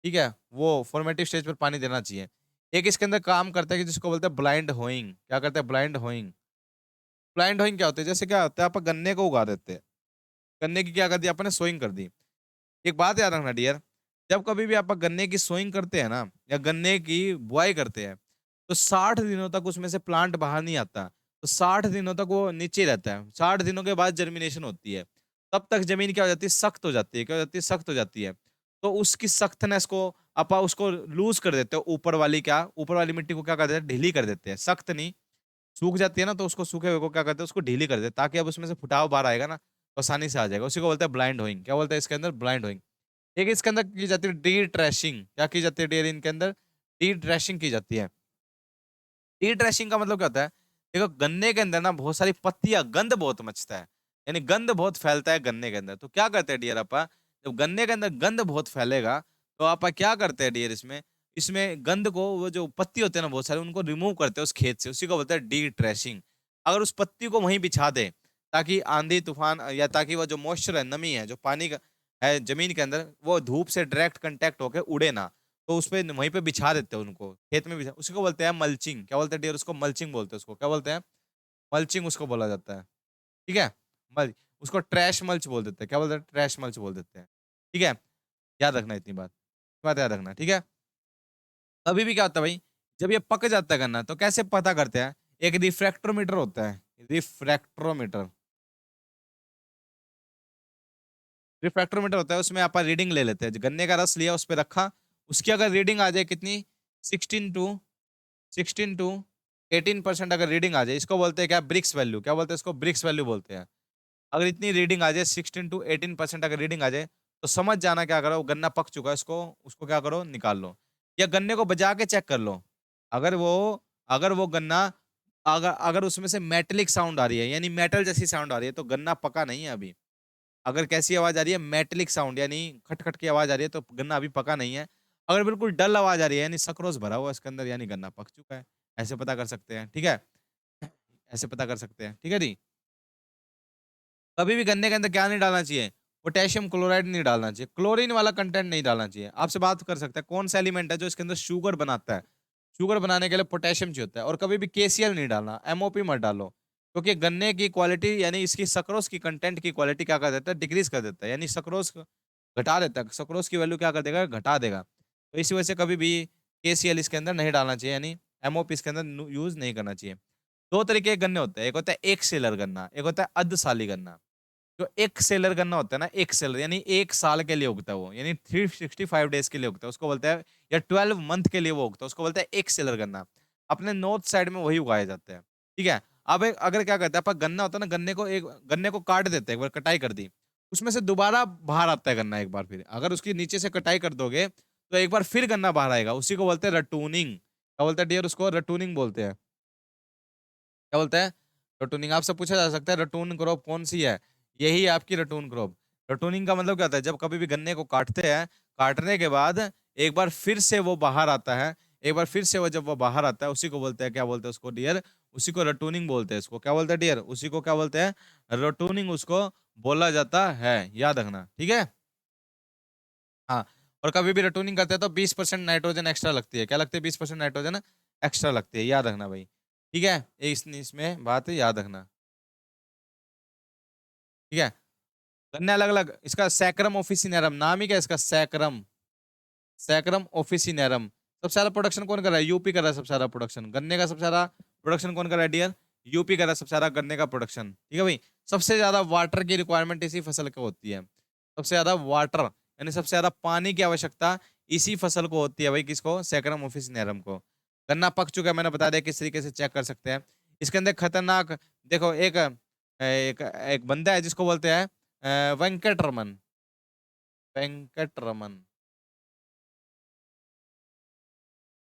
ठीक है? वो फॉर्मेटिव स्टेज पर पानी देना चाहिए। एक इसके अंदर काम करता है कि जिसको बोलते हैं ब्लाइंड होइंग। क्या करते हैं? Blind hoeing. ब्लाइंड होइंग क्या होता है? जैसे क्या होता है, आप गन्ने को उगा देते हैं। गन्ने की क्या कर दी आपने? सोइंग कर दी। एक बात याद रखना डियर, जब कभी भी आप गन्ने की सोइंग करते हैं ना, या गन्ने की बुआई करते हैं, तो 60 दिनों तक उसमें से प्लांट बाहर नहीं आता। तो 60 दिनों तक वो नीचे ही रहता है। 60 दिनों के बाद जर्मिनेशन होती है। तब तक ज़मीन क्या हो जाती है? सख्त हो जाती है। क्या हो जाती है? सख्त हो जाती है। तो उसकी सख्तनेस को आपा उसको लूज़ कर देते हो। ऊपर वाली क्या? ऊपर वाली मिट्टी को क्या कर देते हैं? ढीली कर देते हैं। सख्त नहीं, सूख जाती है ना, तो उसको सूखे हुए को क्या करते हैं? उसको ढीली कर देते हैं, ताकि अब उसमें से फुटाव बाहर आएगा ना, तो आसानी से आ जाएगा। उसी को बोलते हैं ब्लाइंड होइंग। क्या बोलते हैं इसके अंदर? Blind hoeing. एक इसके अंदर की जाती है डी ट्रैशिंग। क्या की जाती है डियर इनके अंदर? डी ट्रैशिंग की जाती है। डी ट्रैशिंग का मतलब क्या होता है? देखो गन्ने के अंदर ना बहुत सारी पत्तियाँ, गंध बहुत मचता है। यानी गंध बहुत फैलता है गन्ने के अंदर। तो क्या करते हैं डियर आपा, जब गन्ने के अंदर गंध बहुत फैलेगा, तो आपा क्या करते हैं डियर इसमें? इसमें गंध को, वो जो पत्ती होते हैं ना बहुत सारे, उनको रिमूव करते हैं उस खेत से। उसी को बोलते हैं डी ट्रैशिंग। अगर उस पत्ती को वहीं बिछा दें, ताकि आंधी-तूफान या ताकि वो जो मॉइस्चर है, नमी है, जो पानी का है ज़मीन के अंदर, वो धूप से डायरेक्ट कॉन्टैक्ट होके उड़े ना। तो उसपे वहीं पे बिछा देते हैं उनको, खेत में बिछा, उसी को बोलते हैं मल्चिंग। क्या बोलते हैं डियर उसको? मल्चिंग बोलते हैं उसको। क्या बोलते हैं? मल्चिंग उसको बोला जाता है। ठीक है? मल्च, उसको ट्रैश मल्च बोल देते हैं। क्या बोलते हैं? ट्रैश मल्च बोल देते हैं। ठीक है? याद रखना इतनी बात। बात याद रखना, ठीक है? अभी भी क्या होता है भाई, जब ये पक जाता है गन्ना, तो कैसे पता करते हैं? एक रिफ्रैक्टरोमीटर होता है। रिफ्रैक्टरोमीटर। रिफ्रैक्टरोमीटर होता है, उसमें आप रीडिंग ले लेते हैं। गन्ने का रस लिया, उस पे रखा, उसकी अगर रीडिंग आ जाए कितनी? 16 टू 16 टू 18% अगर रीडिंग आ जाए, इसको बोलते हैं क्या? Brix value. क्या बोलते हैं इसको? ब्रिक्स वैल्यू बोलते हैं। अगर इतनी रीडिंग आ जाए, 16 टू 18% अगर रीडिंग आ जाए, तो समझ जाना क्या करो, गन्ना पक चुका है। उसको उसको क्या करो? निकाल लो, या गन्ने को बजा के चेक कर लो। अगर वो अगर वो गन्ना, अगर अगर उसमें से मेटेलिक साउंड आ रही है, यानी मेटल जैसी साउंड आ रही है, तो गन्ना पका नहीं है अभी। अगर कैसी आवाज़ आ रही है? मेटेलिक साउंड, यानी खट-खट की आवाज़ आ रही है, तो गन्ना अभी पका नहीं है। अगर बिल्कुल डल आवाज़ आ रही है, यानी सक्रोज भरा हुआ है इसके अंदर, यानी गन्ना पक चुका है। ऐसे पता कर सकते हैं, ठीक है? ऐसे पता कर सकते हैं, ठीक है जी? कभी भी गन्ने के अंदर क्या नहीं डालना चाहिए? पोटेशियम क्लोराइड नहीं डालना चाहिए, क्लोरीन वाला कंटेंट नहीं डालना चाहिए। आपसे बात कर सकते हैं, कौन सा एलिमेंट है जो इसके अंदर शुगर बनाता है? शुगर बनाने के लिए पोटेशियम चाहिए होता है। और कभी भी केसीएल नहीं डालना, एमओपी मत डालो। क्योंकि गन्ने की क्वालिटी, यानी इसकी सक्रोज की कंटेंट की क्वालिटी क्या कर देता है? डिक्रीज़ कर देता है। यानी सक्रोज घटा देता है। सक्रोज की वैल्यू क्या कर देगा? घटा देगा। तो इसी वजह से कभी भी केसीएल इसके अंदर नहीं डालना चाहिए, यानी एमओपी इसके अंदर यूज़ नहीं करना चाहिए। 2 तरीके के गन्ने होते हैं, एक होता है एक सेलर गन्ना, एक होता है अर्धसाली गन्ना। जो एक सेलर गन्ना होता है ना, एक सेलर यानी 1 साल के लिए उगता है वो, यानी 365 डेज़ के लिए उगता है, उसको बोलते हैं, या 12 मंथ के लिए वो उगता है, उसको बोलते हैं एक सेलर गन्ना। अपने नॉर्थ साइड में वही उगाए जाते हैं, ठीक है? अब एक अगर क्या करते हैं, आपका गन्ना होता है ना, गन्ने को काट देते हैं, एक बार कटाई कर दी, उसमें से दोबारा बाहर आता है गन्ना एक बार फिर। अगर उसकी नीचे से कटाई कर दोगे, तो एक बार फिर गन्ना बाहर आएगा, उसी को बोलते हैं रटूनिंग। क्या बोलते हैं डियर? उसको रटूनिंग बोलते हैं। क्या बोलते हैं? रटूनिंग। आपसे पूछा जा सकता है रटून क्रॉप कौन सी है? यही है आपकी रटून क्रॉप। रटूनिंग का मतलब क्या होता है? जब कभी भी गन्ने को काटते हैं, काटने के बाद एक बार फिर से वो बाहर आता है, एक बार फिर से वो जब वो बाहर आता है, उसी को बोलते हैं, क्या बोलते हैं उसको डियर? उसी को रटूनिंग बोलते हैं इसको। क्या बोलते हैं डियर? उसी को क्या बोलते हैं? रटूनिंग उसको बोला जाता है, याद रखना, ठीक है? हाँ, और कभी भी रटूनिंग करते हैं तो 20% नाइट्रोजन एक्स्ट्रा लगती है। क्या लगती है? 20% नाइट्रोजन एक्स्ट्रा लगती है, याद रखना भाई। ठीक है? इसमें बात याद रखना। ठीक है? गन्ने अलग-अलग, इसका सैकरम ऑफिसिनेरम नाम ही क्या है इसका? Saccharum, saccharum officinarum. सबसे ज्यादा प्रोडक्शन कौन कर रहा है? यूपी कर रहा है सबसे ज्यादा प्रोडक्शन। गन्ने का सबसे ज्यादा प्रोडक्शन कौन कर रहा है डियर? यूपी कर रहा है सबसे ज्यादा गन्ने का प्रोडक्शन। ठीक है भाई? सबसे ज्यादा वाटर की रिक्वायरमेंट इसी फसल को होती है। सबसे ज्यादा वाटर, यानी सबसे ज्यादा पानी की आवश्यकता इसी फसल को होती है भाई। किसको? सैकरम ऑफिसिनेरम को। गन्ना पक चुका है, मैंने बता दिया किस तरीके से चेक कर सकते हैं। इसके अंदर खतरनाक, देखो एक एक एक बंदा है जिसको बोलते हैं वेंकट रमन। वेंकट रमन,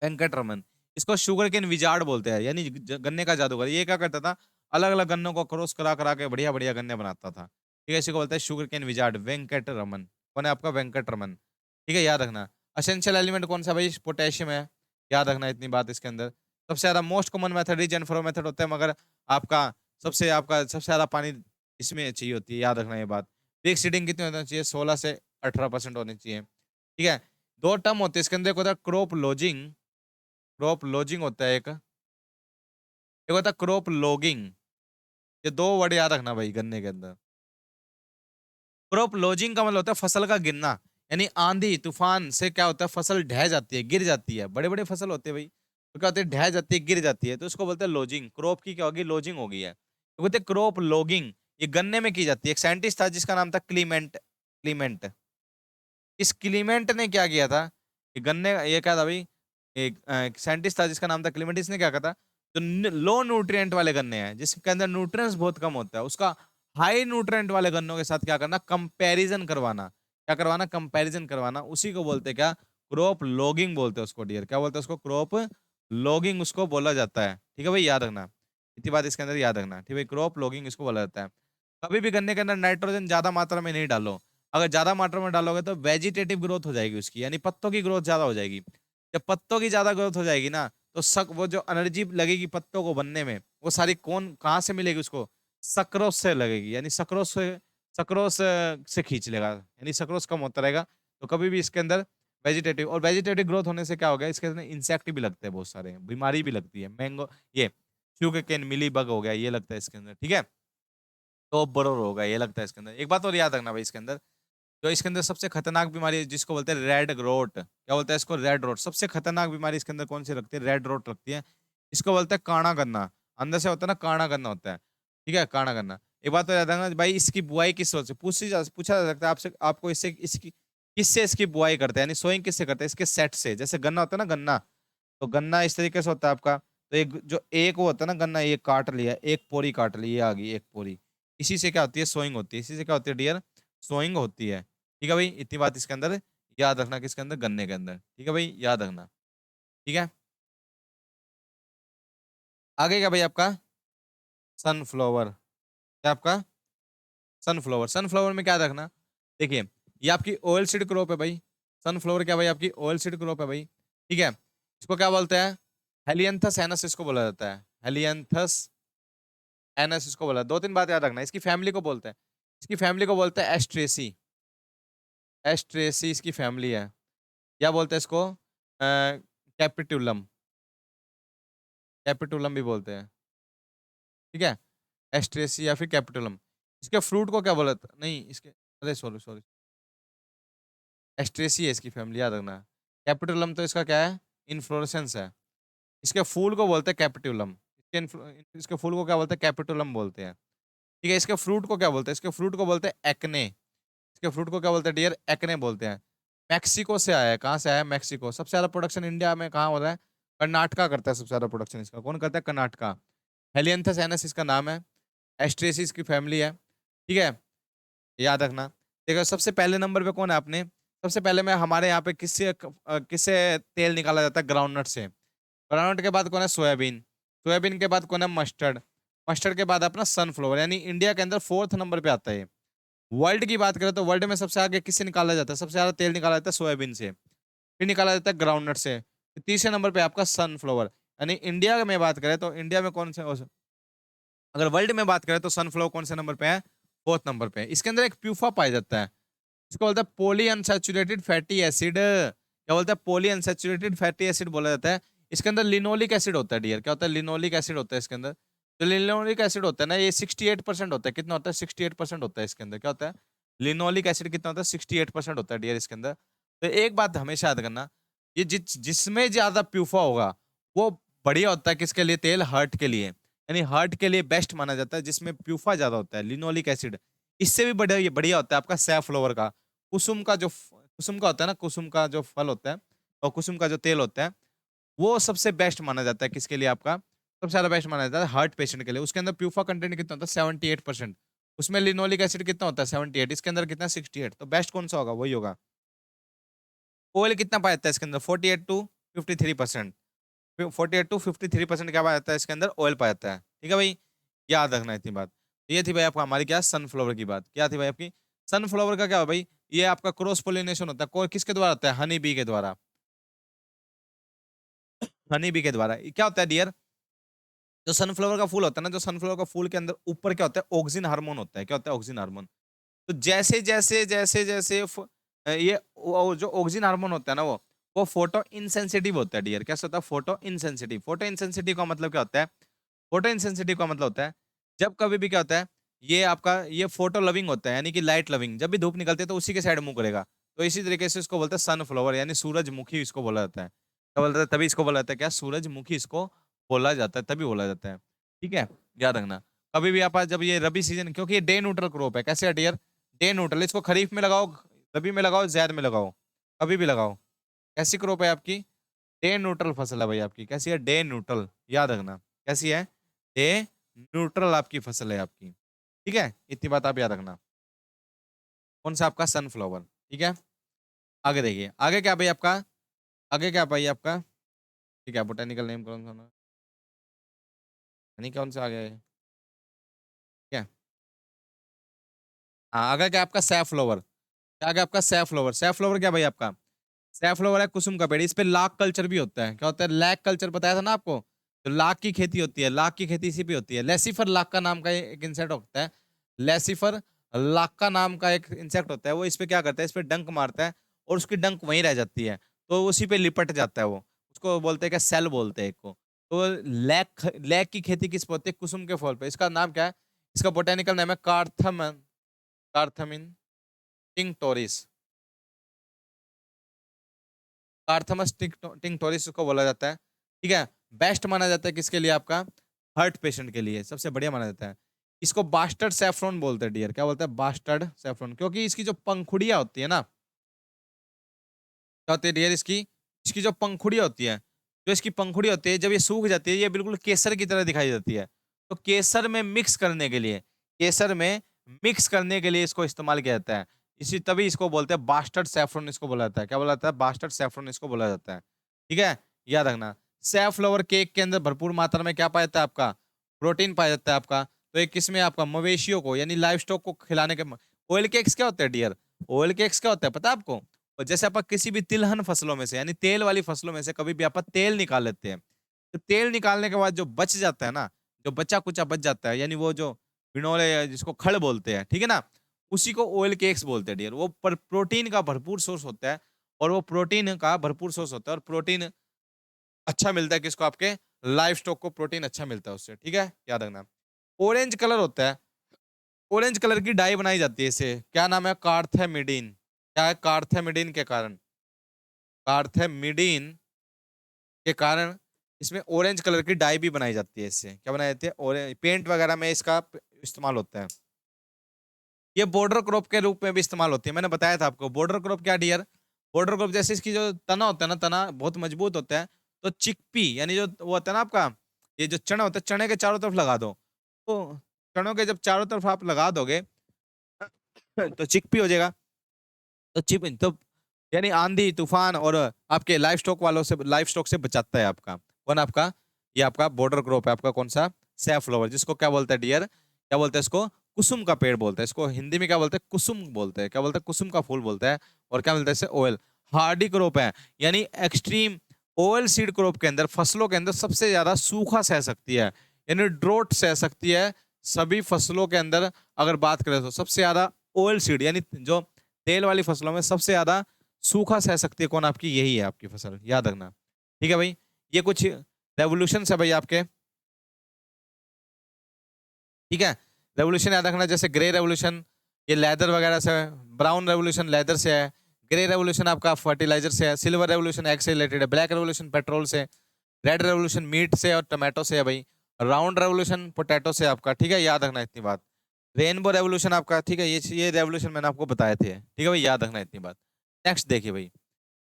वेंकट रमन। इसको शुगर केन विजार्ड बोलते हैं, यानी गन्ने का जादूगर। ये क्या करता था? अलग अलग गन्नों को क्रॉस करा करा के बढ़िया बढ़िया गन्ने बनाता था। ठीक है? इसी को बोलते हैं sugar cane wizard, Venkataraman. कौन है आपका? वेंकट रमन। ठीक है, याद रखना। असेंशियल एलिमेंट कौन सा भाई? पोटेशियम है। याद रखना इतनी बात इसके अंदर। सबसे ज्यादा most common method ridge and fro method होता है, मगर आपका सबसे ज्यादा पानी इसमें चाहिए होती है, याद रखना ये बात। पीक सीडिंग कितनी होनी चाहिए? 16 से 18% होनी चाहिए। ठीक है? दो टर्म होते हैं इसके अंदर, एक होता है क्रॉप लॉजिंग, क्रॉप लॉजिंग होता है एक होता है क्रॉप लॉगिंग। ये दो वर्ड याद रखना भाई गन्ने के अंदर। क्रॉप लॉजिंग का मतलब होता है फसल का गिरना, यानी आंधी तूफान से क्या होता है? फसल ढह जाती है, गिर जाती है। बड़े बड़े फसल होते हैं भाई, तो क्या होते हैं? ढह जाती है, गिर जाती है, तो इसको बोलते हैं लॉजिंग। क्रॉप की क्या होगी? लॉजिंग होगी है, तो बोलते हैं क्रॉप लॉगिंग। ये गन्ने में की जाती है। एक साइंटिस्ट था जिसका नाम था क्लीमेंट। क्लीमेंट। इस क्लीमेंट ने क्या किया था? ये गन्ने ये क्या था भाई? एक साइंटिस्ट था जिसका नाम था क्लीमेंट। इसने क्या कहा था? जो लो न्यूट्रिएंट वाले गन्ने हैं, जिसके अंदर न्यूट्रिएंट्स बहुत कम होता है, उसका हाई न्यूट्रिएंट वाले गन्नों के साथ क्या करना? कंपैरिजन करवाना। क्या करवाना? कंपैरिजन करवाना। उसी को बोलते हैं क्या? क्रॉप लॉगिंग बोलते हैं उसको डियर। क्या बोलते हैं उसको? क्रॉप लॉगिंग उसको बोला जाता है। ठीक है भाई, याद रखना इतनी बात इसके अंदर, याद रखना। ठीक है भाई, क्रॉप लॉगिंग इसको बोला जाता है। कभी भी गन्ने के अंदर नाइट्रोजन ज्यादा मात्रा में नहीं डालो। अगर ज्यादा मात्रा में डालोगे तो वेजिटेटिव ग्रोथ हो जाएगी उसकी, यानी पत्तों की ग्रोथ ज्यादा हो जाएगी। जब पत्तों की ज्यादा ग्रोथ हो जाएगी ना, तो वो जो एनर्जी लगेगी पत्तों को बनने में, वो सारी कौन कहाँ से मिलेगी उसको? सक्रोस से लगेगी, यानी सक्रोस से खींच लेगा, यानी सक्रोस कम होता रहेगा। तो कभी भी इसके अंदर वेजिटेटिव ग्रोथ होने से क्या हो गया? इसके अंदर इंसेक्ट भी लगते हैं, बहुत सारे बीमारी भी लगती है। मैंगो ये शुगर केन मिली बग हो गया, ये लगता है इसके अंदर। ठीक है? तो बरोर होगा, ये लगता है इसके अंदर। एक बात और याद रखना भाई इसके अंदर, जो इसके अंदर सबसे खतरनाक बीमारी है जिसको बोलते हैं रेड रोट। क्या बोलते हैं इसको? Red rot. सबसे खतरनाक बीमारी इसके अंदर कौन सी लगती है? रेड रोट लगती है। इसको बोलते हैं काणा गन्ना। अंदर से होता है ना, काणा गन्ना होता है। ठीक है? काणा गन्ना। एक बात तो याद रखना भाई, इसकी बुआई किस से पूछा जा सकता है आपसे, आपको इससे इसकी किससे इसकी बुआई करते हैं, यानी सोइंग किससे करते हैं? इसके सेट से। जैसे गन्ना होता है ना, गन्ना, तो गन्ना इस तरीके से होता है आपका। तो एक वो होता है ना गन्ना, ये काट लिया, एक पोरी काट ली, ये आ गई एक पोरी। इसी से क्या होती है? सोइंग होती है। इसी से क्या होती है डियर? सोइंग होती है। ठीक है भाई, इतनी बात इसके अंदर याद रखना, किसके अंदर? गन्ने के अंदर। ठीक है भाई, याद रखना। ठीक है? आगे क्या भाई आपका? सनफ्लावर। क्या आपका? सनफ्लावर। सनफ्लावर में क्या रखना? देखिए, ये आपकी ऑयल सीड क्रॉप है भाई। सनफ्लावर क्या भाई? आपकी ऑयल सीड क्रॉप है भाई। ठीक है? इसको क्या बोलते हैं? हेलियंथस एनस इसको बोला जाता है। हेलियंथस एनस इसको बोला। दो तीन बात याद रखना, इसकी फैमिली को बोलते हैं, इसकी फैमिली को बोलते हैं एस्ट्रेसी। एस्ट्रेसी इसकी फैमिली है। क्या बोलते हैं इसको? कैपिटुलम। कैपिटुलम भी बोलते हैं। ठीक है? एस्ट्रेसी या फिर कैपिटुलम। इसके फ्रूट को क्या बोला था? नहीं इसके, अरे सॉरी सॉरी, एस्ट्रेसी है इसकी फैमिली, याद रखना। कैपिटुलम तो इसका क्या है? इन्फ्लोरेसेंस है। इसके फूल को बोलते हैं कैपिटुलम। इसके फूल को क्या बोलते हैं? कैपिटुलम बोलते हैं। ठीक है? इसके फ्रूट को क्या बोलते हैं? इसके फ्रूट को बोलते हैं एक्ने। इसके फ्रूट को क्या बोलते हैं डियर? एक्ने बोलते हैं। मैक्सिको से आया है। कहाँ से आया है? मैक्सिको। सबसे ज्यादा प्रोडक्शन इंडिया में कहाँ हो रहा है? कर्नाटका करता है सबसे ज्यादा प्रोडक्शन इसका। कौन करता है? कर्नाटका। हेलियंथस एनस इसका नाम है। एस्ट्रेसिस की फैमिली है। ठीक है? याद रखना। देखो सबसे पहले नंबर पे कौन है आपने? सबसे पहले में हमारे यहाँ पे किससे तेल निकाला जाता है? ग्राउंडनट से। ग्राउंडनट के बाद कौन है? सोयाबीन। सोयाबीन के बाद कौन है? मस्टर्ड। मस्टर्ड के बाद अपना सनफ्लावर, यानी इंडिया के अंदर 4th नंबर पे आता है ये। वर्ल्ड की बात करें तो वर्ल्ड में सबसे आगे किससे निकाला जाता है? सबसे ज्यादा तेल निकाला जाता है सोयाबीन से, फिर निकाला जाता है ग्राउंडनट से, फिर तीसरे नंबर पे आपका सनफ्लावर। यानी इंडिया में बात करें तो इंडिया में कौन से, अगर वर्ल्ड में बात करें तो सनफ्लावर कौन से नंबर पे है? 4th नंबर पे है। इसके अंदर एक प्यूफा पाया जाता है, इसको बोलते हैं पॉली अनसैचुरेटेड फैटी एसिड। क्या बोलते हैं? पॉली अनसैचुरेटेड फैटी एसिड बोला जाता है। इसके अंदर लिनोलिक एसिड होता है डियर। क्या होता है? लिनोलिक एसिड होता है इसके अंदर। जो लिनोलिक एसिड होता है ना, ये 68% होता है। कितना होता है? 68% होता है इसके अंदर। क्या होता है? लिनोलिक एसिड कितना होता है? 68% होता है डियर इसके अंदर। तो एक बात हमेशा याद करना, ये जिसमें ज्यादा प्यूफा होगा वो बढ़िया होता है किसके लिए? तेल, हार्ट के लिए। यानी हार्ट के लिए बेस्ट माना जाता है जिसमें प्यूफा ज्यादा होता है, लिनोलिक एसिड। इससे भी बढ़िया बढ़िया होता है आपका सैफलोवर का। कुसुम का जो कुसुम का होता है ना, कुसुम का जो फल होता है और कुसुम का जो तेल होता है, वो सबसे बेस्ट माना जाता है किसके लिए? आपका सबसे ज्यादा बेस्ट माना जाता है हार्ट पेशेंट के लिए। उसके अंदर प्यूफा कंटेंट कितना होता है? 78%। उसमें लिनोलिक एसिड कितना होता है? 78। इसके अंदर कितना? 68। तो बेस्ट कौन सा होगा? वही होगा। ऑयल कितना पाया जाता है इसके अंदर? 48 to 53%। 48 to 53% क्या पाया जाता है इसके अंदर? ऑयल पाया जाता है। ठीक है भाई, याद रखना इतनी बात। ये थी भाई आपका हमारी क्या? सनफ्लावर की बात। क्या थी भाई आपकी? सनफ्लावर का क्या हो भाई? ये आपका क्रॉस पोलिनेशन होता है। किसके द्वारा होता है? हनी बी के द्वारा। हनी बी के द्वारा। ये क्या होता है डियर? जो सनफ्लावर का फूल होता है ना, जो सनफ्लावर का फूल के अंदर ऊपर क्या होता है? ऑक्सीजन हार्मोन होता है। क्या होता है? Oxygen hormone. तो जैसे जैसे जैसे जैसे ये जो ऑक्सीजन हार्मोन होता है ना, वो फोटो इनसेंसिटिव होता है डियर। कैसे होता है? Photo insensitive. फोटो इनसेंसिटिव का मतलब क्या होता है? फोटो इंसेंसिटिव का मतलब होता है जब कभी भी क्या होता है, ये आपका ये फोटो लविंग होता है, यानी कि लाइट लविंग। जब भी धूप निकलती है तो उसी के साइड मुंह करेगा। तो इसी तरीके से इसको बोलते हैं सनफ्लावर, यानी सूरजमुखी इसको बोला जाता है। क्या बोलता है? तभी इसको बोला जाता है क्या? सूरजमुखी इसको बोला जाता है, तभी बोला जाता है। ठीक है, याद रखना। कभी भी आप जब ये रबी सीजन, क्योंकि ये डे न्यूट्रल क्रॉप है। कैसे है डियर? Day neutral. इसको खरीफ में लगाओ, रबी में लगाओ, जैद में लगाओ, कभी भी लगाओ। कैसी क्रॉप है आपकी? डे न्यूट्रल फसल है भाई आपकी। कैसी है? Day neutral. याद रखना कैसी है? डे न्यूट्रल आपकी फसल है आपकी। ठीक है, इतनी बात आप याद रखना। कौन सा? आपका सनफ्लावर। ठीक है, आगे देखिए, आगे क्या भाई आपका? आगे क्या भाई आपका? ठीक है, बोटेनिकल नेम कौन सा? नहीं, कौन सा आगे है? क्या? हाँ, आगे क्या आपका? सैफफ्लावर। क्या आगे आपका? सैफफ्लावर। सैफफ्लावर क्या भाई आपका? सैफफ्लावर है कुसुम का पेड़। इस पे लाख कल्चर भी होता है। क्या होता है? लैक कल्चर बताया था ना आपको। तो लाख की खेती होती है, लाख की खेती इसी पे होती है। लेसिफर लाख का नाम का एक इंसेक्ट होता है। लेसिफर लाख का नाम का एक इंसेक्ट होता है। वो इस पे क्या करता है? इस पे डंक मारता है और उसकी डंक वहीं रह जाती है। तो उसी पे लिपट जाता है वो। उसको बोलते हैं क्या? सेल बोलते हैं एक को। तो लैक लैक की खेती किस पे होती है? कुसुम के फल पे। इसका नाम क्या है? इसका बोटेनिकल नेम है कार्थमन, कार्थमिन टिंक्टोरिस। कार्थमस टिंक्टोरिस को बोला जाता है। ठीक है, बेस्ट माना जाता है किसके लिए? आपका हार्ट पेशेंट के लिए सबसे बढ़िया माना जाता है। इसको बास्टर्ड सैफरॉन बोलते हैं डियर। क्या बोलते हैं? Bastard saffron. क्योंकि इसकी जो पंखुड़ियां होती है ना, क्या होती है डियर? इसकी इसकी जो पंखुड़ियां होती है, जो इसकी पंखुड़ी होती है, जब ये सूख जाती है, ये बिल्कुल केसर की तरह दिखाई देती है। तो केसर में मिक्स करने के लिए, केसर में मिक्स करने के लिए इसको इस्तेमाल किया जाता है। इसी तभी इसको बोलते हैं बास्टर्ड सैफरॉन, इसको बोला जाता है। क्या बोला जाता है? बास्टर्ड सैफरॉन इसको बोला जाता है। ठीक है, याद रखना। सैफफ्लावर केक के अंदर भरपूर मात्रा में क्या पाया जाता है? आपका प्रोटीन पाया जाता है आपका। तो एक किसमें? आपका मवेशियों को, यानी लाइव स्टॉक को खिलाने के। ऑयल केक्स क्या होते हैं डियर? ऑयल केक्स क्या होता है पता है आपको? और जैसे आप किसी भी तिलहन फसलों में से, यानी तेल वाली फसलों में से कभी भी आप तेल निकाल लेते हैं, तो तेल निकालने के बाद जो बच जाता है ना, जो बचा कुचा बच जाता है, यानी वो जो बिनोले जिसको खड़ बोलते हैं, ठीक है ना, उसी को ऑयल केक्स बोलते हैं डियर। वो प्रोटीन का भरपूर सोर्स होता है, और वो प्रोटीन का भरपूर सोर्स होता है, और प्रोटीन अच्छा मिलता है किसको? आपके लाइव स्टॉक को प्रोटीन अच्छा मिलता है उससे। ठीक है, याद रखना। ऑरेंज कलर होता है, ऑरेंज कलर की डाई बनाई जाती है इससे। क्या नाम है? कार्थेमिडीन। क्या है? कार्थेमिडीन के कारण, कार्थेमिडीन के कारण इसमें ऑरेंज कलर की डाई भी बनाई जाती है। इससे क्या बनाई जाती है? ऑरेंज पेंट वगैरह में इसका इस्तेमाल होता है। ये बॉर्डर क्रॉप के रूप में भी इस्तेमाल होती है। मैंने बताया था आपको बॉर्डर क्रॉप क्या डियर? बॉर्डर क्रॉप जैसे इसकी जो तना होता है ना, तना बहुत मजबूत होता है। तो चिकपी, यानी जो वो होता है ना आपका, ये जो चना होता है, चने के चारों तरफ लगा दो। तो चनों के जब चारों तरफ आप लगा दोगे तो चिकपी हो जाएगा। तो चिप तो यानी आंधी तूफान और आपके लाइफ स्टॉक वालों से, लाइफ स्टॉक से बचाता है आपका। कौन आपका, ये आपका बॉर्डर क्रॉप है आपका, कौन सा, सैफलोवर, जिसको क्या बोलते हैं डियर, क्या बोलते हैं इसको, कुसुम का पेड़ बोलते हैं इसको, हिंदी में क्या बोलते हैं, कुसुम बोलते हैं, क्या बोलते हैं, कुसुम का फूल बोलते हैं। और क्या मिलता है इससे, ऑयल। हार्डी क्रॉप है, यानी एक्सट्रीम ऑयल सीड क्रॉप के अंदर, फसलों के अंदर सबसे ज्यादा सूखा सह सकती है, यानी ड्रोट सह सकती है। सभी फसलों के अंदर अगर बात करें तो सबसे ज्यादा ऑयल सीड, यानी जो तेल वाली फसलों में सबसे ज्यादा सूखा सह सकती है कौन, आपकी, यही है आपकी फसल, याद रखना। ठीक है भाई, ये कुछ रेवोल्यूशन है भाई आपके। ठीक है, रेवोल्यूशन याद रखना, जैसे ग्रे रेवोल्यूशन ये लेदर वगैरह से है, ब्राउन रेवोल्यूशन लेदर से है, ग्रे रेवोल्यूशन आपका फर्टिलाइजर से है, सिल्वर रेवोल्यूशन एग से रिलेटेड है, ब्लैक रेवोल्यूशन पेट्रोल से, रेड रेवोल्यूशन मीट से और टोमेटो से है भाई, राउंड रेवोल्यूशन पोटैटो से आपका। ठीक है, याद रखना इतनी बात। रेनबो रेवोल्यूशन आपका, ठीक है, ये रेवोल्यूशन मैंने आपको बताए थे, ठीक है भाई, याद रखना इतनी बात। नेक्स्ट देखिए भाई,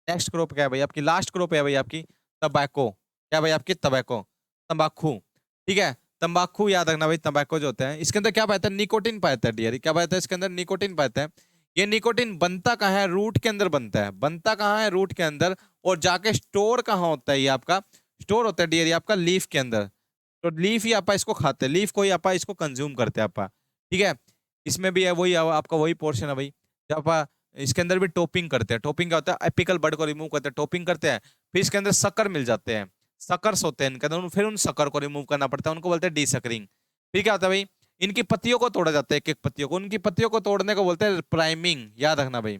नेक्स्ट क्रॉप क्या है भाई आपकी, लास्ट क्रॉप है भाई आपकी तंबाकू। क्या भाई आपकी, तंबाकू, तंबाकू। ठीक है, तंबाकू याद रखना भाई, तंबाकू जो होता है इसके अंदर क्या पाता है, निकोटिन पाता है डियर, क्या पाता है इसके अंदर, निकोटिन पाता है। ये निकोटिन बनता कहाँ है, रूट के अंदर बनता है, बनता कहाँ है, रूट के अंदर, और जाके स्टोर कहाँ होता है, ये आपका स्टोर होता है डियर, ये आपका लीफ के अंदर। तो लीफ ही आपा इसको खाते हैं, लीफ को ही आपा इसको कंज्यूम करते हैं आपा। ठीक है, इसमें भी है वही आपका वही पोर्शन है भाई, जब आपा इसके अंदर भी टोपिंग करते हैं। टोपिंग क्या होता है, एपिकल बड को रिमूव करते हैं, टोपिंग करते हैं, फिर इसके अंदर शक्कर मिल जाते हैं, सकर्स होते हैं इनके अंदर, फिर उन शक्कर को रिमूव करना पड़ता है, उनको बोलते हैं डीसकरिंग। फिर क्या होता है भाई, इनकी पत्तियों को तोड़ा जाता है, एक एक पत्तियों को, उनकी पत्तियों को तोड़ने को बोलते हैं प्राइमिंग, याद रखना भाई,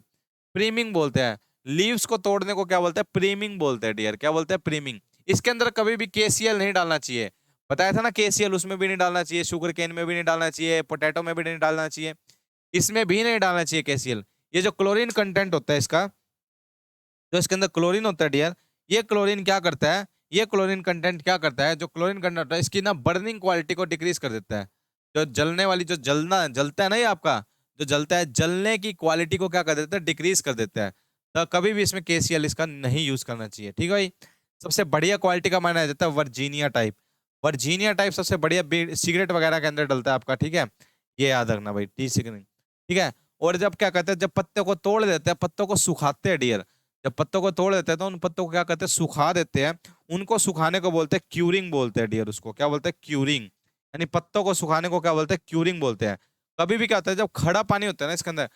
प्रीमिंग बोलते हैं। लीव्स को तोड़ने को क्या बोलते हैं, प्रीमिंग बोलते हैं डियर, क्या बोलते हैं, प्रीमिंग। इसके अंदर कभी भी केसीएल नहीं डालना चाहिए, बताया था ना केसीएल, उसमें भी नहीं डालना चाहिए, शुगर केन में भी नहीं डालना चाहिए, पोटैटो में भी नहीं डालना चाहिए, इसमें भी नहीं डालना चाहिए केसीएल। ये जो क्लोरीन कंटेंट होता है इसका, जो इसके अंदर क्लोरीन होता है डियर, ये क्लोरीन क्या करता है, ये क्लोरीन कंटेंट क्या करता है, जो क्लोरीन कंटेंट होता है इसकी ना बर्निंग क्वालिटी को डिक्रीज कर देता है। जो जलने वाली, जो जलना जलता है ना ये आपका, जो जलता है, जलने की क्वालिटी को क्या कर देता है, डिक्रीज कर देता है। तो कभी भी इसमें केसीएल इसका नहीं यूज करना चाहिए। ठीक है भाई, सबसे बढ़िया क्वालिटी का माना जाता है वर्जीनिया टाइप, वर्जीनिया टाइप सबसे बढ़िया सिगरेट वगैरह के अंदर डलता है आपका। ठीक है, ये याद रखना भाई, टी सिगरेट। ठीक है, और जब क्या कहते हैं, जब पत्ते को तोड़ देते हैं, पत्तों को सुखाते हैं डियर, जब पत्तों को तोड़ देते हैं तो उन पत्तों को क्या करते हैं, सुखा देते हैं, उनको सुखाने को बोलते हैं क्यूरिंग बोलते हैं डियर, उसको क्या बोलते हैं, क्यूरिंग, यानी पत्तों को सुखाने को क्या बोलते हैं, क्यूरिंग बोलते हैं। कभी भी क्या होता है, जब खड़ा पानी होता है ना इसके अंदर,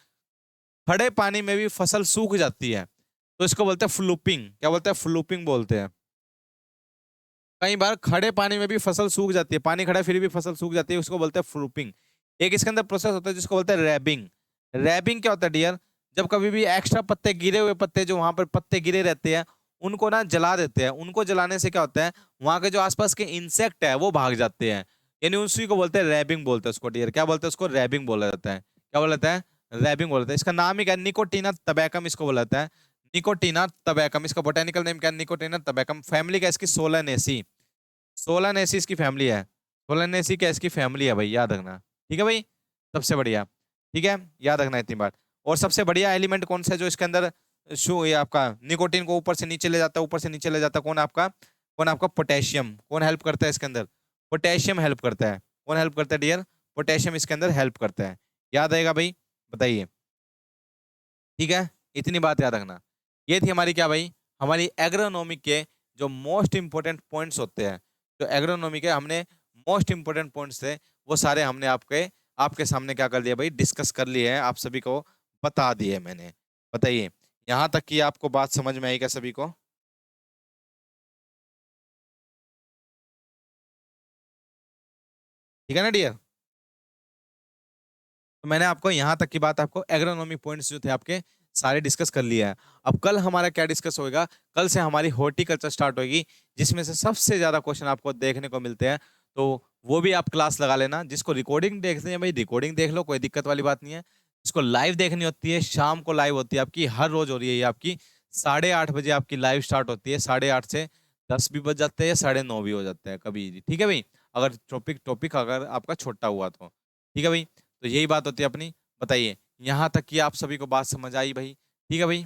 खड़े पानी में भी फसल सूख जाती है, तो इसको बोलते हैं फ्लूपिंग, क्या बोलते हैं, फ्लूपिंग बोलते हैं। कई बार खड़े पानी में भी फसल सूख जाती है, पानी खड़ा है फिर भी फसल सूख जाती है, उसको बोलते हैं फ्लूपिंग। एक इसके अंदर प्रोसेस होता है जिसको बोलते हैं रैबिंग। रैबिंग क्या होता है डियर, जब कभी भी एक्स्ट्रा पत्ते, गिरे हुए पत्ते, जो वहां पर पत्ते गिरे रहते हैं, उनको ना जला देते हैं, उनको जलाने से क्या होता है, वहां के जो आसपास के इंसेक्ट है वो भाग जाते हैं, यानी उसी को बोलते हैं रैबिंग बोलते हैं उसको डियर, क्या बोलते हैं उसको, रैबिंग बोला जाता है। क्या बोला जाता है, रैबिंग बोला जाता है। इसका नाम ही क्या है, निकोटीना टबैकम इसको बोला जाता है, निकोटीना टबैकम, इसका बोटेनिकल नेम क्या है, निकोटीना टबैकम। फैमिली क्या है इसकी, सोलनेसी, सोलनेसी इसकी फैमिली है, सोलनेसी क्या इसकी फैमिली है भाई, याद रखना। ठीक है भाई, सबसे बढ़िया। ठीक है, याद रखना इतनी बात। और सबसे बढ़िया एलिमेंट कौन सा है जो इसके अंदर शो, ये आपका निकोटीन को ऊपर से नीचे ले जाता है, ऊपर से नीचे ले जाता है, कौन आपका पोटेशियम। कौन हेल्प करता है इसके अंदर, पोटेशियम हेल्प करता है। कौन हेल्प करता है डियर, पोटेशियम इसके अंदर हेल्प करता है। याद आएगा भाई, बताइए। ठीक है, इतनी बात याद रखना। ये थी हमारी क्या भाई, हमारी एग्रोनॉमी के जो मोस्ट इंपोर्टेंट पॉइंट्स होते हैं, जो एग्रोनॉमी के हमने मोस्ट इंपोर्टेंट पॉइंट्स थे, वो सारे हमने आपके आपके सामने क्या कर दिया भाई, डिस्कस कर लिए हैं, आप सभी को बता दिए मैंने। बताइए, यहाँ तक कि आपको बात समझ में आई क्या सभी को। ठीक है ना डियर, तो मैंने आपको यहाँ तक की बात, आपको एग्रोनॉमी पॉइंट्स जो थे आपके सारे डिस्कस कर लिया है। अब कल हमारा क्या डिस्कस होएगा, कल से हमारी हॉर्टिकल्चर स्टार्ट होगी, जिसमें से सबसे ज्यादा क्वेश्चन आपको देखने को मिलते हैं। तो वो भी आप क्लास लगा लेना, जिसको रिकॉर्डिंग देखनी है भाई रिकॉर्डिंग देख लो, कोई दिक्कत वाली बात नहीं है। जिसको लाइव देखनी होती है, शाम को लाइव होती है आपकी, हर रोज हो रही है ये आपकी, 8:30 बजे आपकी लाइव स्टार्ट होती है, 8:30 से 10 भी बज जाते हैं या 9:30 भी हो जाते हैं कभी। ठीक है भाई, अगर टॉपिक टॉपिक अगर आपका छोटा हुआ तो। ठीक है भाई, तो यही बात होती है अपनी। बताइए, यहाँ तक कि आप सभी को बात समझ आई भाई। ठीक है भाई,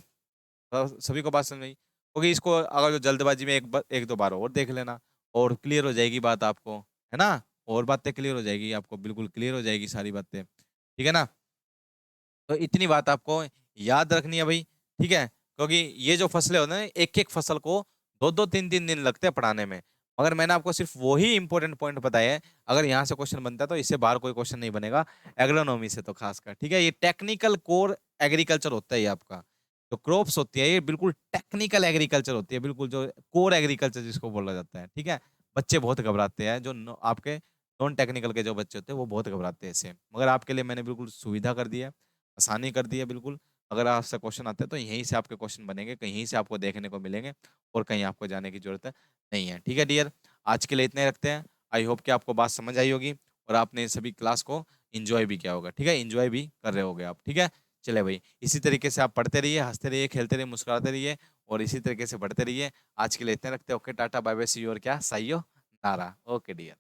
सभी को बात समझ आई, क्योंकि इसको अगर जो जल्दबाजी में एक दो बार और देख लेना, और क्लियर हो जाएगी बात आपको, है ना, और बातें क्लियर हो जाएगी आपको, बिल्कुल क्लियर हो जाएगी सारी बातें। ठीक है ना, तो इतनी बात आपको याद रखनी है भाई। ठीक है, क्योंकि ये जो फसलें होते हैं, एक एक फसल को 2-2 3-3 दिन लगते हैं पढ़ाने में, मगर मैंने आपको सिर्फ वही इंपॉर्टेंट पॉइंट बताया है। अगर यहाँ से क्वेश्चन बनता है तो इससे बाहर कोई क्वेश्चन नहीं बनेगा, एग्रोनॉमी से तो खासकर, ठीक है। ये टेक्निकल कोर एग्रीकल्चर होता है ये आपका, जो क्रॉप्स होती है ये बिल्कुल टेक्निकल एग्रीकल्चर होती है, बिल्कुल जो कोर एग्रीकल्चर जिसको बोला जाता है, ठीक है। बच्चे बहुत घबराते हैं, जो आपके नॉन टेक्निकल के जो बच्चे होते हैं वो बहुत घबराते हैं इससे, मगर आपके लिए मैंने बिल्कुल सुविधा कर दी है, आसानी कर दी है बिल्कुल। अगर आपसे क्वेश्चन आते हैं तो यहीं से आपके क्वेश्चन बनेंगे, कहीं से आपको देखने को मिलेंगे, और कहीं आपको जाने की जरूरत नहीं है, ठीक है डियर। आज के लिए इतने ही रखते हैं। आई होप कि आपको बात समझ आई होगी और आपने सभी क्लास को एंजॉय भी किया होगा, ठीक है, एंजॉय भी कर रहे होगे आप, ठीक है। चले भाई, इसी तरीके से आप पढ़ते रहिए, हंसते रहिए, खेलते रहिए, मुस्कुराते रहिए, और इसी तरीके से बढ़ते रहिए। आज के लिए इतने रखते हैं। Okay, ta-ta bye bye, see you, और क्या साइयो नारा। Okay dear.